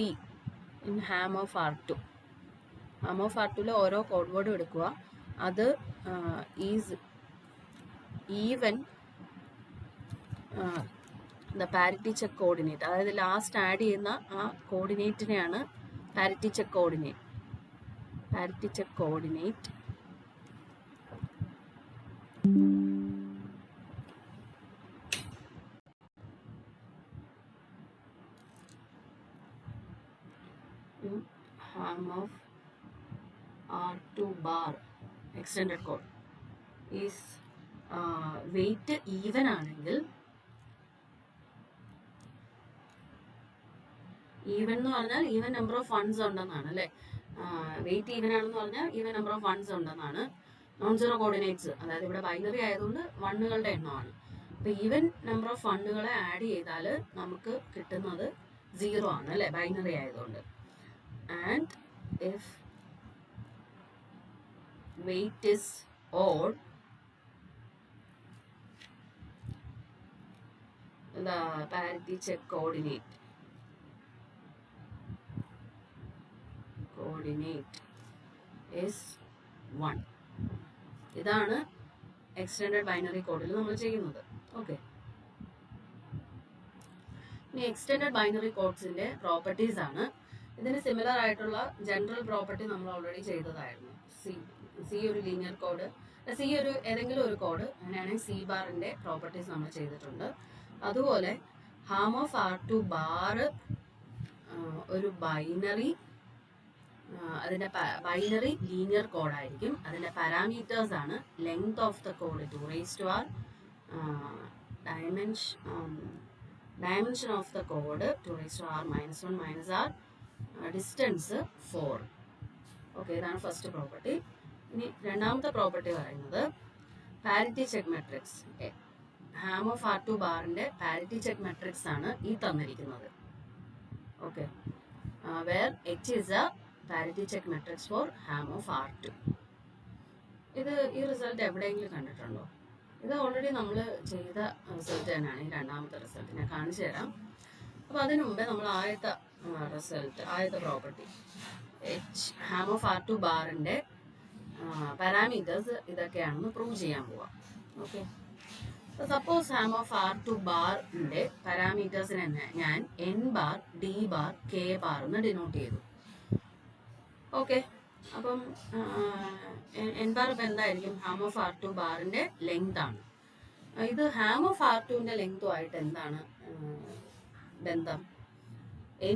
in Ham of R2, Ham of R2ൽ ഓരോ കോഡ് വേർഡും എടുക്കുക. അത് is even the parity check coordinate, അതായത് ലാസ്റ്റ് ആഡ് ചെയ്യുന്ന ആ കോർഡിനേറ്റിനെയാണ് parity check coordinate. Parity check coordinate Ham of R2 bar extended code is weight even ആണെങ്കിൽ, ഈവൻ എന്ന് പറഞ്ഞാൽ ഈവൻ നമ്പർ ഓഫ് വൺസ് ഉണ്ടെന്നാണ് അല്ലേ. വെയിറ്റ് ഈവൻ ആണെന്ന് പറഞ്ഞാൽ ഈവൻ നമ്പർ ഓഫ് വൺസ് ഉണ്ടെന്നാണ്. നോൺ സീറോ കോർഡിനേറ്റ്സ്, അതായത് ഇവിടെ ബൈനറി ആയതുകൊണ്ട് വണ്ണുകളുടെ എണ്ണമാണ്. അപ്പോൾ ഈവൻ നമ്പർ ഓഫ് വണ്ണുകളെ ആഡ് ചെയ്താൽ നമുക്ക് കിട്ടുന്നത് 0 ആണ് അല്ലേ, ബൈനറി ആയതുകൊണ്ട്. And if weight is odd, the parity check coordinate is 1. ഇതാണ് എക്സ്റ്റെൻഡഡ് ബൈനറി കോഡിൽ നമ്മൾ ചെയ്യുന്നത്. ഓക്കെ, ഇനി എക്സ്റ്റെൻഡഡ് ബൈനറി കോഡ്സിന്റെ പ്രോപ്പർട്ടീസ് ആണ്. ഇതിന് സിമിലർ ആയിട്ടുള്ള ജനറൽ പ്രോപ്പർട്ടി നമ്മൾ ഓൾറെഡി ചെയ്തതായിരുന്നു. സി ഒരു ലീനിയർ കോഡ്, സി ഒരു ഏതെങ്കിലും ഒരു കോഡ്, അങ്ങനെയാണെങ്കിൽ C ബാറിന്റെ പ്രോപ്പർട്ടീസ് നമ്മൾ ചെയ്തിട്ടുണ്ട്. അതുപോലെ ഹാം ഓഫ് R2 ബാർ ഒരു ബൈനറി, അതിന്റെ ബൈനറി ലീനിയർ കോഡായിരിക്കും. അതിന്റെ പാരാമീറ്റേഴ്സ് ആണ് length of the code 2r, dimension of the code 2r -1 -r, distance 4. Okay, ഇതാണ് ഫസ്റ്റ് പ്രോപ്പർട്ടി. ഇനി രണ്ടാമത്തെ പ്രോപ്പർട്ടി പറയുന്നത് parity check matrix. Ham of R2 ബാറിന്റെ പാരിറ്റി ചെക്ക് മെട്രിക്സ് ആണ് ഈ തന്നിരിക്കുന്നത്. Okay, where H is a parity check matrix for ham of R2. ഇത് ഈ റിസൾട്ട് എവിടെയെങ്കിലും കണ്ടിട്ടുണ്ടോ? ഇത് ഓൾറെഡി നമ്മൾ ചെയ്ത റിസൾട്ട് തന്നെയാണ് ഈ രണ്ടാമത്തെ റിസൾട്ട്. ഞാൻ കാണിച്ചു തരാം. അപ്പോൾ അതിനു മുമ്പേ നമ്മൾ ആദ്യത്തെ റിസൾട്ട്, ആദ്യത്തെ പ്രോപ്പർട്ടി ഹാം ഓഫ് R2 ബാറിന്റെ പാരാമീറ്റേഴ്സ് ഇതൊക്കെയാണെന്ന് പ്രൂവ് ചെയ്യാൻ പോവാം. Okay, suppose Ham of R2 ബാറിന്റെ പാരാമീറ്റേഴ്സിനെ ഞാൻ N bar, D bar, K bar എന്ന് ഡിനോട്ട് ചെയ്തു. ഓക്കെ, അപ്പം N ബാർ ഇപ്പം എന്തായിരിക്കും? ഹാം ഓഫ് R2 ബാറിന്റെ ലെങ്ത് ആണ്. ഇത് ഹാം ഓഫ് R2ന്റെ ലെങ്തുമായിട്ട് എന്താണ് ബന്ധം?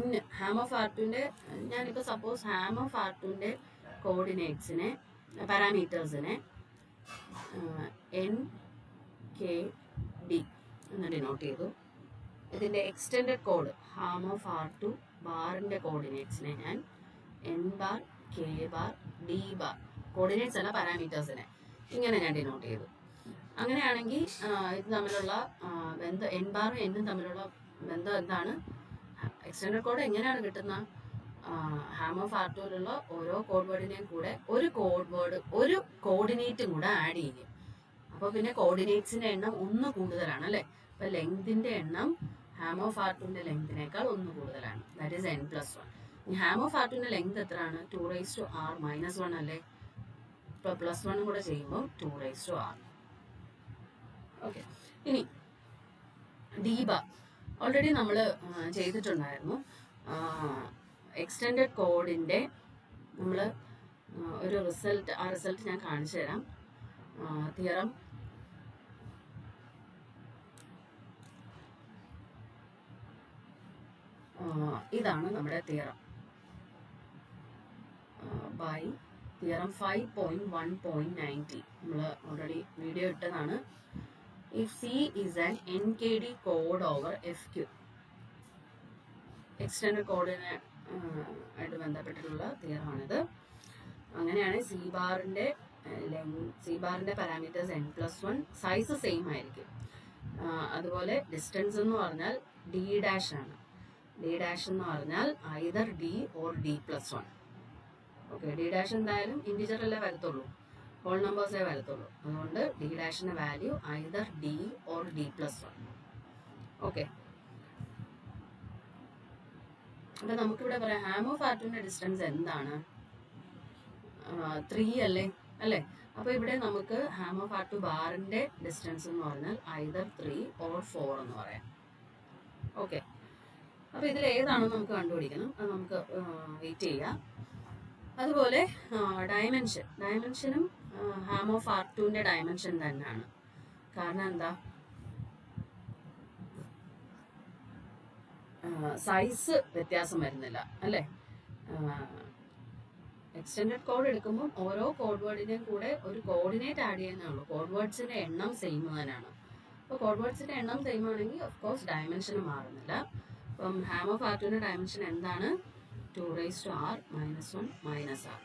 N ഹാം ഓഫ് R2ന്റെ, ഞാനിപ്പോൾ സപ്പോസ് ഹാം ഓഫ് R2ന്റെ കോർഡിനേറ്റ്സിനെ, പാരാമീറ്റേഴ്സിനെ N, K, D എന്ന് ഡിനോട്ട് ചെയ്തു. ഇതിൻ്റെ extended code Ham of R2 ബാറിൻ്റെ കോർഡിനേറ്റ്സിനെ ഞാൻ N bar, K bar, D bar, coordinates അല്ല പാരാമീറ്റേഴ്സിനെ, ഇങ്ങനെ ഞാൻ ഡിനോട്ട് ചെയ്തു. അങ്ങനെയാണെങ്കിൽ ഇത് തമ്മിലുള്ള ബന്ധം, N ബാറും N തമ്മിലുള്ള ബന്ധം എന്താണ്? എക്സ്റ്റെൻഡഡ് കോഡ് എങ്ങനെയാണ് കിട്ടുന്നത്? ഹാം ഓഫ് R2ലുള്ള ഓരോ കോഡ് വേർഡിനെയും കൂടെ ഒരു കോഡ് വേർഡ്, ഒരു കോർഡിനേറ്റും കൂടെ ആഡ് ചെയ്യും. അപ്പോൾ പിന്നെ കോർഡിനേറ്റ്സിന്റെ എണ്ണം 1 കൂടുതലാണ് അല്ലേ. അപ്പോൾ ലെങ്തിന്റെ എണ്ണം ഹാം ഓഫ് R2ന്റെ ലെങ്തിനേക്കാൾ 1 കൂടുതലാണ്. That is N+1. ഈ ഹാം ഓഫ് R2ന്റെ ലെങ്ത് എത്രയാണ്? 2r -1 അല്ലേ. ഇപ്പോൾ +1 കൂടെ ചെയ്യുമ്പോൾ 2r. ഓക്കെ, ഇനി D ബാർ ഓൾറെഡി നമ്മൾ ചെയ്തിട്ടുണ്ടായിരുന്നു. എക്സ്റ്റെൻഡഡ് കോഡിൻ്റെ നമ്മൾ ഒരു റിസൾട്ട്, ആ റിസൾട്ട് ഞാൻ കാണിച്ചു തരാം. തിയറം ഇതാണ് നമ്മുടെ തിയറം. ബൈ തിയറം 5.1.90 നമ്മൾ ഓൾറെഡി വീഡിയോ ഇട്ടതാണ്. If C is an NKD code over FQ, extend കോഡിനെ ആയിട്ട് ബന്ധപ്പെട്ടിട്ടുള്ള തിയറമാണിത്. അങ്ങനെയാണ് സി ബാറിന്റെ പാരാമീറ്റേഴ്സ് n+1, സൈസ് സെയിം ആയിരിക്കും. അതുപോലെ ഡിസ്റ്റൻസ് എന്ന് പറഞ്ഞാൽ D' ആണ്. D' എന്ന് പറഞ്ഞാൽ either D or D+1. Okay, D' എന്തായാലും ഇൻറ്റിജറല്ലേ വരത്തുള്ളൂ, ഹോൾ നമ്പേഴ്സേ വരത്തുള്ളൂ. അതുകൊണ്ട് D' value either D or D+1. Okay, അപ്പൊ നമുക്കിവിടെ പറയാം ഹാം ഓഫ് R2ന്റെ ഡിസ്റ്റൻസ് എന്താണ്? 3 അല്ലേ? അപ്പൊ ഇവിടെ നമുക്ക് ഹാം ഓഫ് R2 ബാറിന്റെ ഡിസ്റ്റൻസ് എന്ന് പറഞ്ഞാൽ ഐദർ 3 ഓർ 4 എന്ന് പറയാം. ഓക്കെ, അപ്പൊ ഇതിൽ ഏതാണെന്ന് നമുക്ക് കണ്ടുപിടിക്കണം. അത് നമുക്ക് വെയിറ്റ് ചെയ്യാം. അതുപോലെ ഡയമെൻഷനും ഹാം ഓഫ് R2ന്റെ ഡയമെൻഷൻ തന്നെയാണ്. കാരണം എന്താ, സൈസ് വ്യത്യാസം വരുന്നില്ല അല്ലേ? എക്സ്റ്റൻഡഡ് കോഡ് എടുക്കുമ്പോൾ ഓരോ കോഡ് വേർഡിനെയും കൂടെ ഒരു കോർഡിനേറ്റ് ആഡ് ചെയ്യുന്നേ ഉള്ളൂ. കോഡ് വേർഡ്സിന്റെ എണ്ണം സെയിം തന്നെയാണ്. അപ്പോൾ കോഡ് വേർഡ്സിന്റെ എണ്ണം സെയിം ആണെങ്കിൽ ഓഫ് കോഴ്സ് ഡയമെൻഷനും മാറുന്നില്ല. അപ്പം ഹാം ഓഫ് R2ന്റെ ഡയമെൻഷൻ എന്താണ്? 2⁻r - 1 - r.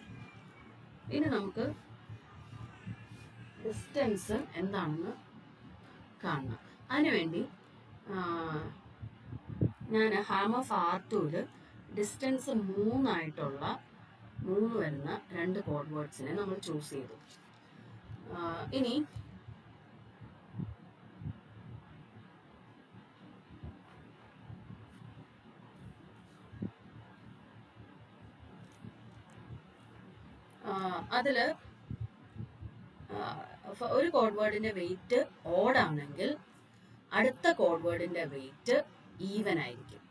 ഇനി നമുക്ക് ഡിസ്റ്റൻസ് എന്താണെന്ന് കാണണം. അതിനുവേണ്ടി ഞാൻ ഹാം ഓഫ് R2ൽ ഡിസ്റ്റൻസ് 3 വരുന്ന 2 കോഡ് വേർഡ്സിനെ നമ്മൾ ചൂസ് ചെയ്തു. ഇനി അതില് ഒരു കോഡ് വേർഡിന്റെ വെയിറ്റ് ഓഡ് ആണെങ്കിൽ അടുത്ത കോഡ് വേർഡിന്റെ വെയിറ്റ് ഈവൻ ആയിരിക്കും.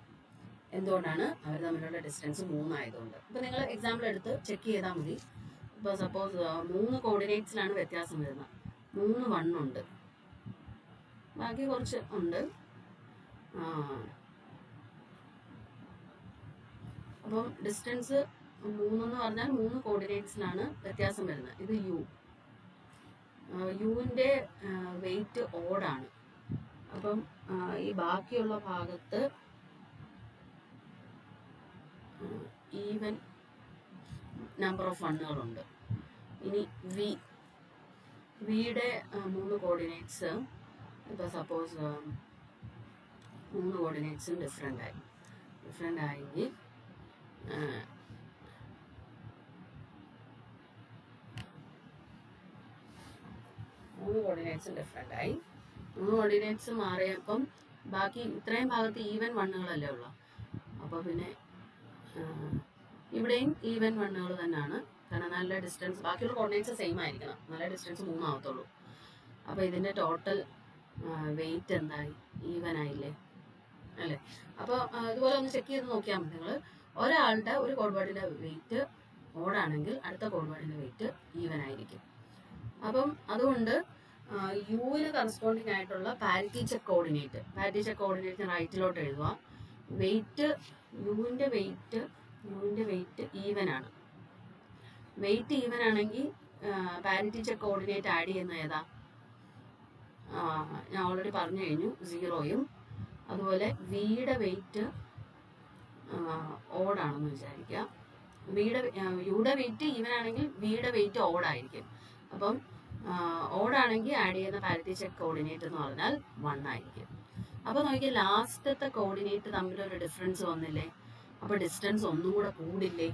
എന്തുകൊണ്ടാണ്? അവർ തമ്മിലുള്ള ഡിസ്റ്റൻസ് 3 ആയതുകൊണ്ട്. ഇപ്പൊ നിങ്ങൾ എക്സാമ്പിൾ എടുത്ത് ചെക്ക് ചെയ്താൽ മതി. ഇപ്പൊ സപ്പോസ് 3 കോർഡിനേറ്റ്സിലാണ് വ്യത്യാസം വരുന്നത്. 3 1 ഉണ്ട്, ബാക്കി കുറച്ച് ഉണ്ട്. അപ്പം ഡിസ്റ്റൻസ് 3 എന്ന് പറഞ്ഞാൽ 3 കോർഡിനേറ്റ്സിലാണ് വ്യത്യാസം വരുന്നത്. ഇത് യുവിന്റെ വെയിറ്റ് ഓഡാണ്. അപ്പം ഈ ബാക്കിയുള്ള ഭാഗത്ത് ഈവൻ നമ്പർ ഓഫ് വണ്ണുകളുണ്ട്. ഇനി വിയുടെ 3 കോർഡിനേറ്റ്സ് ഇപ്പോൾ സപ്പോസ് 3 കോർഡിനേറ്റ്സും ഡിഫറെൻ്റ് ആയെങ്കിൽ 3 കോർഡിനേറ്റ്സും ഡിഫറെൻ്റ് ആയി. 3 കോർഡിനേറ്റ്സ് മാറിയപ്പം ബാക്കി ഇത്രയും ഭാഗത്ത് ഈവൻ വണ്ണുകളല്ലേ ഉള്ളൂ. അപ്പോൾ പിന്നെ ഇവിടെയും ഈവൻ വണ്ണുകൾ തന്നെയാണ്. കാരണം നല്ല ഡിസ്റ്റൻസ്, ബാക്കിയുള്ള കോർഡിനേറ്റ്സ് സെയിം ആയിരിക്കണം, നല്ല ഡിസ്റ്റൻസ് 3 ആവത്തുള്ളൂ. അപ്പോൾ ഇതിൻ്റെ ടോട്ടൽ വെയിറ്റ് എന്തായി? ഈവൻ ആയില്ലേ അല്ലേ? അപ്പോൾ ഇതുപോലെ ഒന്ന് ചെക്ക് ചെയ്ത് നോക്കിയാൽ മതി നിങ്ങൾ. ഒരാളുടെ ഒരു കോഡ് വേർഡിൻ്റെ വെയിറ്റ് ഓഡാണെങ്കിൽ അടുത്ത കോഡ് വേർഡിൻ്റെ വെയിറ്റ് ഈവൻ ആയിരിക്കും. അപ്പം അതുകൊണ്ട് യുവിന് കറസ്പോണ്ടിങ് ആയിട്ടുള്ള പാരിറ്റി ചെക്ക് കോർഡിനേറ്റ് റൈറ്റിലോട്ട് എഴുതുക. യുവിൻ്റെ വെയിറ്റ് ഈവൻ ആണ്. വെയിറ്റ് ഈവൻ ആണെങ്കിൽ പാരിറ്റി ചെക്ക് കോർഡിനേറ്റ് ആഡ് ചെയ്യുന്ന ഏതാ? ഞാൻ ഓൾറെഡി പറഞ്ഞു കഴിഞ്ഞു, 0യും. അതുപോലെ വിയുടെ വെയിറ്റ് ഓഡാണെന്ന് വിചാരിക്കുക. യുടെ വെയിറ്റ് ഈവൻ ആണെങ്കിൽ വിയുടെ വെയിറ്റ് ഓഡായിരിക്കും. അപ്പം ഓഡാണെങ്കിൽ ആഡ് ചെയ്യുന്ന പാരിറ്റി ചെക്ക് കോർഡിനേറ്റ് എന്ന് പറഞ്ഞാൽ 1 ആയിരിക്കും. അപ്പോൾ നോക്കിയാൽ ലാസ്റ്റത്തെ കോർഡിനേറ്റ് തമ്മിലൊരു ഡിഫറൻസ് വന്നില്ലേ? അപ്പോൾ ഡിസ്റ്റൻസ് ഒന്നും കൂടെ കൂടില്ലേ?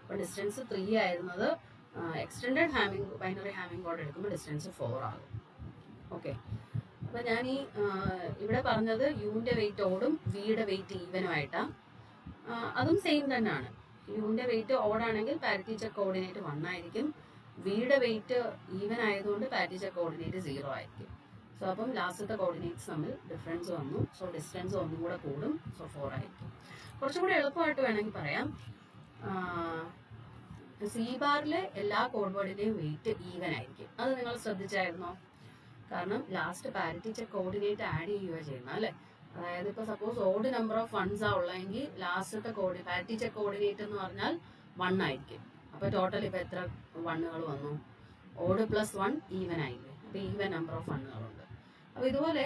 അപ്പോൾ ഡിസ്റ്റൻസ് 3 ആയിരുന്നത് എക്സ്റ്റൻഡഡ് ബൈനറി ഹാമിംഗ് കോഡ് എടുക്കുമ്പോൾ ഡിസ്റ്റൻസ് 4 ആകും. ഓക്കെ, അപ്പോൾ ഞാൻ ഈ ഇവിടെ പറഞ്ഞത് യുവിൻ്റെ വെയിറ്റ് ഓടും വിയുടെ വെയിറ്റ് ഈവനും ആയിട്ടാണ്. അതും സെയിം തന്നെയാണ്. യുവിൻ്റെ വെയിറ്റ് ഓടാണെങ്കിൽ പാരിറ്റി ചെക്ക് കോർഡിനേറ്റ് 1 ആയിരിക്കും. വിയുടെ വെയിറ്റ് ഈവൻ ആയതുകൊണ്ട് പാരിറ്റി ചെക്ക് കോർഡിനേറ്റ് 0 ആയിരിക്കും. സോ അപ്പം ലാസ്റ്റത്തെ കോർഡിനേറ്റ്സ് തമ്മിൽ ഡിഫറൻസ് വന്നു. സോ ഡിസ്റ്റൻസ് ഒന്നും കൂടെ കൂടും. സോ 4 ആയിരിക്കും. കുറച്ചും കൂടി എളുപ്പമായിട്ട് വേണമെങ്കിൽ പറയാം, സി ബാറിലെ എല്ലാ കോഡ് വേർഡിൻ്റെയും വെയിറ്റ് ഈവൻ ആയിരിക്കും. അത് നിങ്ങൾ ശ്രദ്ധിച്ചായിരുന്നോ? കാരണം last parity check coordinate add ചെയ്യുക ചെയ്യുന്നത് അല്ലേ? അതായത് ഇപ്പോൾ suppose odd number of ones ആ ഉള്ളതെങ്കിൽ ലാസ്റ്റത്തെ പാരിറ്റി ചെക്ക് കോർഡിനേറ്റ് എന്ന് പറഞ്ഞാൽ 1 ആയിരിക്കും. അപ്പോൾ ടോട്ടൽ ഇപ്പോൾ എത്ര വണ്ണുകൾ വന്നു? ഓഡ് പ്ലസ് 1 ഈവൻ ആയില്ലേ? അപ്പോൾ ഈവൻ നമ്പർ ഓഫ് വണ്ണുകളുണ്ട്. അപ്പോൾ ഇതുപോലെ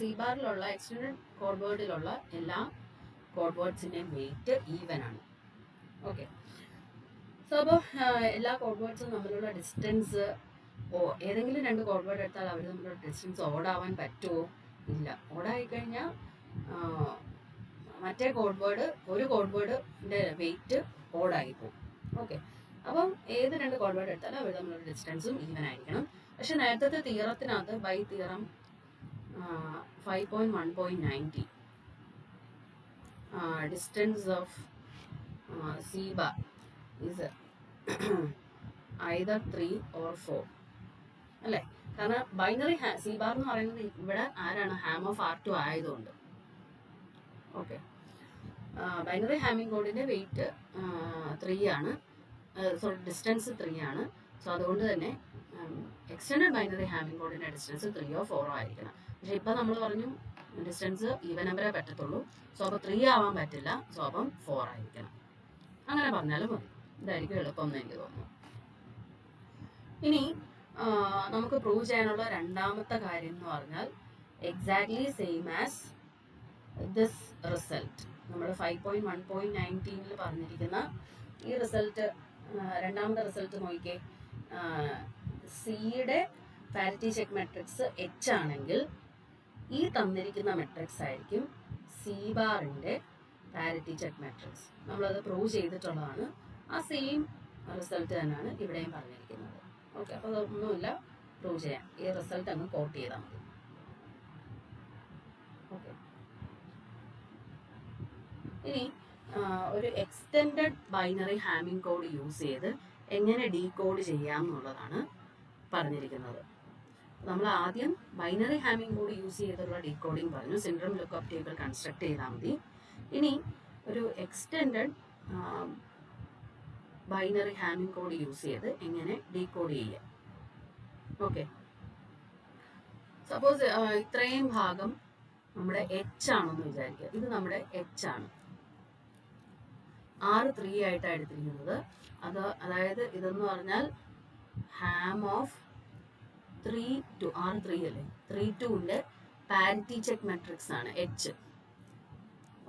സി ബാറിലുള്ള എക്സ്റ്റൻഡഡ് കോഡ് വേർഡിലുള്ള എല്ലാ കോഡ് വേർഡ്സിൻ്റെയും വെയിറ്റ് ഈവൻ ആണ്. ഓക്കെ, സോ അപ്പോൾ എല്ലാ കോഡ് വേർഡ്സും തമ്മിലുള്ള ഡിസ്റ്റൻസ് ഏതെങ്കിലും രണ്ട് കോഡ് വേർഡ് എടുത്താൽ അവർ തമ്മിലുള്ള ഡിസ്റ്റൻസ് ഓടാവാൻ പറ്റുമോ? ഇല്ല. ഓടായി കഴിഞ്ഞാൽ മറ്റേ കോഡ് വേർഡ് ഒരു കോഡ് വേർഡിൻ്റെ വെയിറ്റ് ഓടായി പോകും. ഓക്കെ, അപ്പം ഏത് രണ്ട് കോഡ് വേർഡ് എടുത്താലും അവർ തമ്മിലുള്ള ഡിസ്റ്റൻസും ഈവൻ ആയിരിക്കണം. പക്ഷെ നേരത്തെ തിയറത്തിനകത്ത് by theorem 5.1.90 distance of C bar is either 3 or 4 അല്ലേ? കാരണം ബൈനറി സി ബാർ എന്ന് പറയുന്നത് ഇവിടെ ആരാണ്? ഹാം ഓഫ് R2 ആയതുകൊണ്ട്. ഓക്കെ, ബൈനറി ഹാമിംഗ് കോഡിൻ്റെ വെയിറ്റ് 3 ആണ്, സോറി ഡിസ്റ്റൻസ് 3 ആണ്. സോ അതുകൊണ്ട് തന്നെ എക്സ്റ്റൻഡഡ് ബൈനറി ഹാമിംഗ് കോഡിൻ്റെ ഡിസ്റ്റൻസ് 3 or 4 ആയിരിക്കണം. പക്ഷെ ഇപ്പം നമ്മൾ പറഞ്ഞു ഡിസ്റ്റൻസ് ഈവൻ നമ്പറേ പറ്റത്തുള്ളൂ. സോ അപ്പോൾ 3 ആവാൻ പറ്റില്ല. സോ അപ്പം 4 ആയിരിക്കണം. അങ്ങനെ പറഞ്ഞാലും മതി. ഇതായിരിക്കും എളുപ്പം എന്ന് എനിക്ക് തോന്നുന്നു. ഇനി നമുക്ക് പ്രൂവ് ചെയ്യാനുള്ള രണ്ടാമത്തെ കാര്യം എന്ന് പറഞ്ഞാൽ exactly same as this result. നമ്മൾ 5.1.19 പറഞ്ഞിരിക്കുന്ന ഈ റിസൾട്ട്, രണ്ടാമത്തെ റിസൾട്ട് നോക്കിക്കേ. സിയുടെ പാരിറ്റി ചെക്ക് മെട്രിക്സ് H ആണെങ്കിൽ ഈ തന്നിരിക്കുന്ന മെട്രിക്സ് ആയിരിക്കും സി ബാറിൻ്റെ പാരിറ്റി ചെക്ക് മെട്രിക്സ്. നമ്മളത് പ്രൂവ് ചെയ്തിട്ടുള്ളതാണ്. ആ സെയിം റിസൾട്ട് തന്നെയാണ് ഇവിടെയും പറഞ്ഞിരിക്കുന്നത്. ഓക്കെ, അപ്പോൾ അതൊന്നുമില്ല പ്രൂവ് ചെയ്യാൻ. ഈ റിസൾട്ട് അങ്ങ് കോട്ട് ചെയ്താൽ മതി. ഓക്കെ, ഇനി ഒരു extended binary Hamming code use ചെയ്ത് എങ്ങനെ ഡീകോഡ് ചെയ്യാം എന്നുള്ളതാണ് പറഞ്ഞിരിക്കുന്നത്. നമ്മൾ ആദ്യം ബൈനറി ഹാമിംഗ് കോഡ് യൂസ് ചെയ്തുള്ള ഡീകോഡിങ് പറഞ്ഞു. സിൻഡ്രം ലുക്കപ്പ് ടേബിൾ കൺസ്ട്രക്ട് ചെയ്താൽ മതി. ഇനി ഒരു extended binary Hamming code use ചെയ്ത് എങ്ങനെ ഡീകോഡ് ചെയ്യാം. ഓക്കെ, സപ്പോസ് ഇത്രയും ഭാഗം നമ്മുടെ H ആണെന്ന് വിചാരിക്കുക. ഇത് നമ്മുടെ H ആണ്. R3 ആയിട്ടാണ് എടുത്തിരിക്കുന്നത്. അതായത് ഇതെന്ന് പറഞ്ഞാൽ ഹാം ഓഫ് 3 R3 അല്ലേ, 3 പാരിറ്റി ചെക്ക് മെട്രിക്സ് ആണ് H.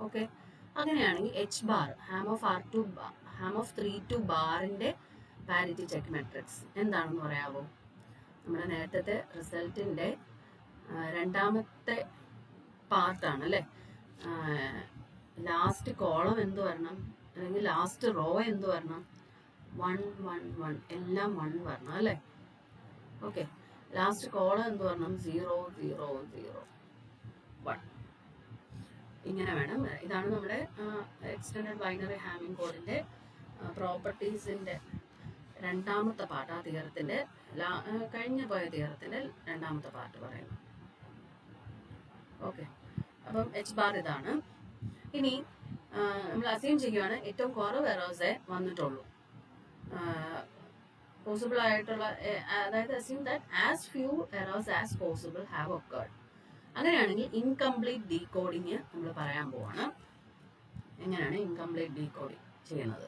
ഓക്കെ, അങ്ങനെയാണെങ്കിൽ H bar Ham of R2 Ham of 3 ബാറിൻ്റെ പാരിറ്റി ചെക്ക് മെട്രിക്സ് എന്താണെന്ന് പറയാമോ? നമ്മുടെ നേരത്തെ റിസൾട്ടിൻ്റെ രണ്ടാമത്തെ പാർട്ടാണ് അല്ലേ. ലാസ്റ്റ് കോളം എന്ത് വരണം, അല്ലെങ്കിൽ ലാസ്റ്റ് റോ എന്ത് വരണം? 1 1 1 എല്ലാം 1 വരണം അല്ലേ. ഓക്കെ, ലാസ്റ്റ് കോളം എന്ത് വരണം? 0 0 0 1 ഇങ്ങനെ വേണം. ഇതാണ് നമ്മുടെ എക്സ്റ്റൻഡഡ് ബൈനറി ഹാമിംഗ് കോഡിൻ്റെ പ്രോപ്പർട്ടീസിൻ്റെ രണ്ടാമത്തെ പാർട്ട്. ആ തിയറത്തിൻ്റെ കഴിഞ്ഞ പോയ തിയറത്തിൻ്റെ രണ്ടാമത്തെ പാർട്ട് പറയുന്നു. ഓക്കെ, അപ്പം H ബാർ ഇതാണ്. ഇനി നമ്മൾ അസ്യൂം ചെയ്യുകയാണ് ഏറ്റവും കുറവ് എറേഴ്സേ വന്നിട്ടുള്ളൂ. പോസിബിൾ ആയിട്ടുള്ള, അതായത് assume that as few errors as possible have occurred. അങ്ങനെയാണെങ്കിൽ ഇൻകംപ്ലീറ്റ് ഡീകോഡിങ് നമ്മൾ പറയാൻ പോവാണ്. എങ്ങനെയാണ് ഇൻകംപ്ലീറ്റ് ഡീകോഡിങ് ചെയ്യുന്നത്?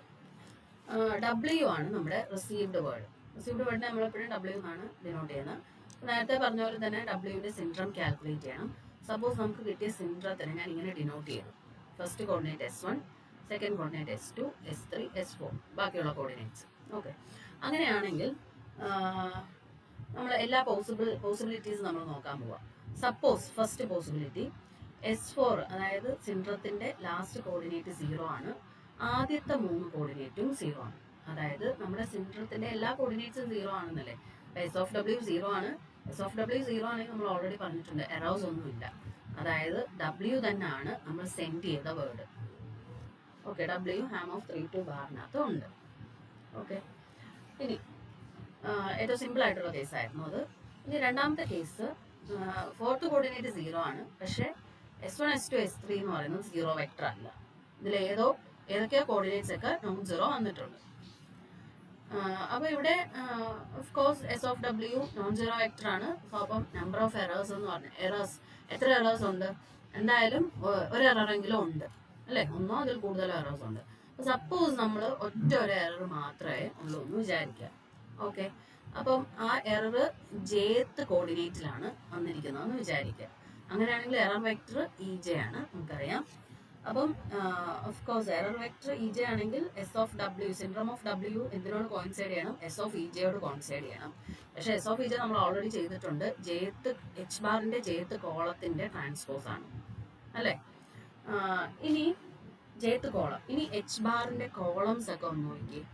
W ആണ് നമ്മുടെ റിസീവ്ഡ് വേർഡ്. റിസീവ്ഡ് വേർഡിനെ നമ്മളെപ്പോഴും W എന്നാണ് ഡിനോട്ട് ചെയ്യുന്നത്. നേരത്തെ പറഞ്ഞ പോലെ തന്നെ Wന്റെ സിൻഡ്രം കാൽക്കുലേറ്റ് ചെയ്യണം. സപ്പോസ് നമുക്ക് കിട്ടിയ സിൻഡ്രത്തിനെ ഞാൻ ഇങ്ങനെ ഡിനോട്ട് ചെയ്തു. First coordinate S1, second coordinate S2, S3, S4, ബാക്കിയുള്ള കോർഡിനേറ്റ്സ്. ഓക്കെ, അങ്ങനെയാണെങ്കിൽ നമ്മൾ എല്ലാ പോസിബിലിറ്റീസ് നമ്മൾ നോക്കാൻ പോവാം. സപ്പോസ് ഫസ്റ്റ് പോസിബിലിറ്റി S4, അതായത് സിൻഡ്രത്തിൻ്റെ ലാസ്റ്റ് കോർഡിനേറ്റ് 0 ആണ്. ആദ്യത്തെ 3 കോർഡിനേറ്റും 0 ആണ്. അതായത് നമ്മുടെ സിൻഡ്രത്തിൻ്റെ എല്ലാ കോർഡിനേറ്റ്സും 0 ആണെന്നല്ലേ. എസ് ഓഫ് ഡബ്ല്യു 0 ആണ്. എസ് ഓഫ് ഡബ്ല്യു 0 ആണെങ്കിൽ നമ്മൾ ഓൾറെഡി പറഞ്ഞിട്ടുണ്ട്, എറേഴ്സ് ഒന്നുമില്ല. അതായത് W തന്നെയാണ് നമ്മൾ സെൻഡ് ചെയ്ത word. Okay, W Ham of 3 ബാറിനകത്ത് ഉണ്ട്. ഓക്കെ, ഇനി ഏറ്റവും സിമ്പിൾ ആയിട്ടുള്ള കേസായിരുന്നു അത്. ഇനി രണ്ടാമത്തെ കേസ്, ഫോർത്ത് കോർഡിനേറ്റ് 0 ആണ്. പക്ഷേ S1 S2 S3 എന്ന് പറയുന്നത് 0 വെക്ടർ അല്ല. ഇതിൽ ഏതൊക്കെയോ കോർഡിനേറ്റ്സ് ഒക്കെ നോൺ 0 വന്നിട്ടുണ്ട്. അപ്പോൾ ഇവിടെ of course S of W non 0 vector ആണ്. അപ്പം നമ്പർ ഓഫ് എറേഴ്സ് എന്ന് പറഞ്ഞാൽ എത്ര എറേഴ്സ് ഉണ്ട്? എന്തായാലും ഒരു എററെങ്കിലും ഉണ്ട് അല്ലേ, ഒന്നോ അതിൽ കൂടുതൽ എറേഴ്സ് ഉണ്ട്. സപ്പോസ് നമ്മൾ ഒറ്റ ഒരു എറർ മാത്രമേ ഉള്ളൂ എന്ന് വിചാരിക്കുക. ഓക്കെ, അപ്പം ആ എറർ jth കോർഡിനേറ്റിലാണ് വന്നിരിക്കുന്നതെന്ന് വിചാരിക്കുക. അങ്ങനെയാണെങ്കിൽ എറർ വെക്ടർ EJ ആണ്, നമുക്കറിയാം. അപ്പം of course error vector EJ ആണെങ്കിൽ S(W), സിൻഡ്രം ഓഫ് W എന്തിനോട് കോയിൻസൈഡ് ചെയ്യണം? S(EJ)യോട് കോയിൻസൈഡ് ചെയ്യണം. പക്ഷെ S(EJ) നമ്മൾ ഓൾറെഡി ചെയ്തിട്ടുണ്ട്, H ബാറിന്റെ jth കോളത്തിന്റെ ട്രാൻസ്പോസ് ആണ് അല്ലേ. ഇനി jth കോളം, ഇനി H ബാറിന്റെ കോളംസ് ഒക്കെ ഒന്ന് നോക്കിയേ.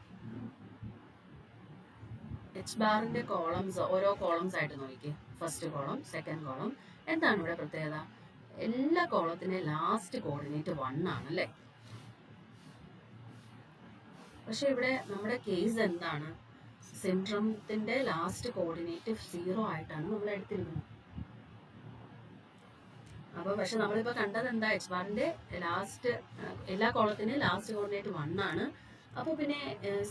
H ബാറിന്റെ കോളംസ് ഓരോ കോളംസ് ആയിട്ട് നോക്കിയേ. First column, second column. എന്താണ് ഇവിടെ പ്രത്യേകത? എല്ലാ കോളത്തിന്റെ ലാസ്റ്റ് കോർഡിനേറ്റ് 1 ആണ് അല്ലേ. പക്ഷെ ഇവിടെ നമ്മുടെ കേസ് എന്താണ്? സിൻഡ്രത്തിന്റെ ലാസ്റ്റ് കോർഡിനേറ്റ് 0 ആയിട്ടാണ് നമ്മൾ എടുത്തിരിക്കുന്നത്. അപ്പൊ പക്ഷെ നമ്മളിപ്പോ കണ്ടത് എന്താ? H ബാറിന്റെ ലാസ്റ്റ് എല്ലാ കോളത്തിന്റെ ലാസ്റ്റ് കോർഡിനേറ്റ് 1 ആണ്. അപ്പൊ പിന്നെ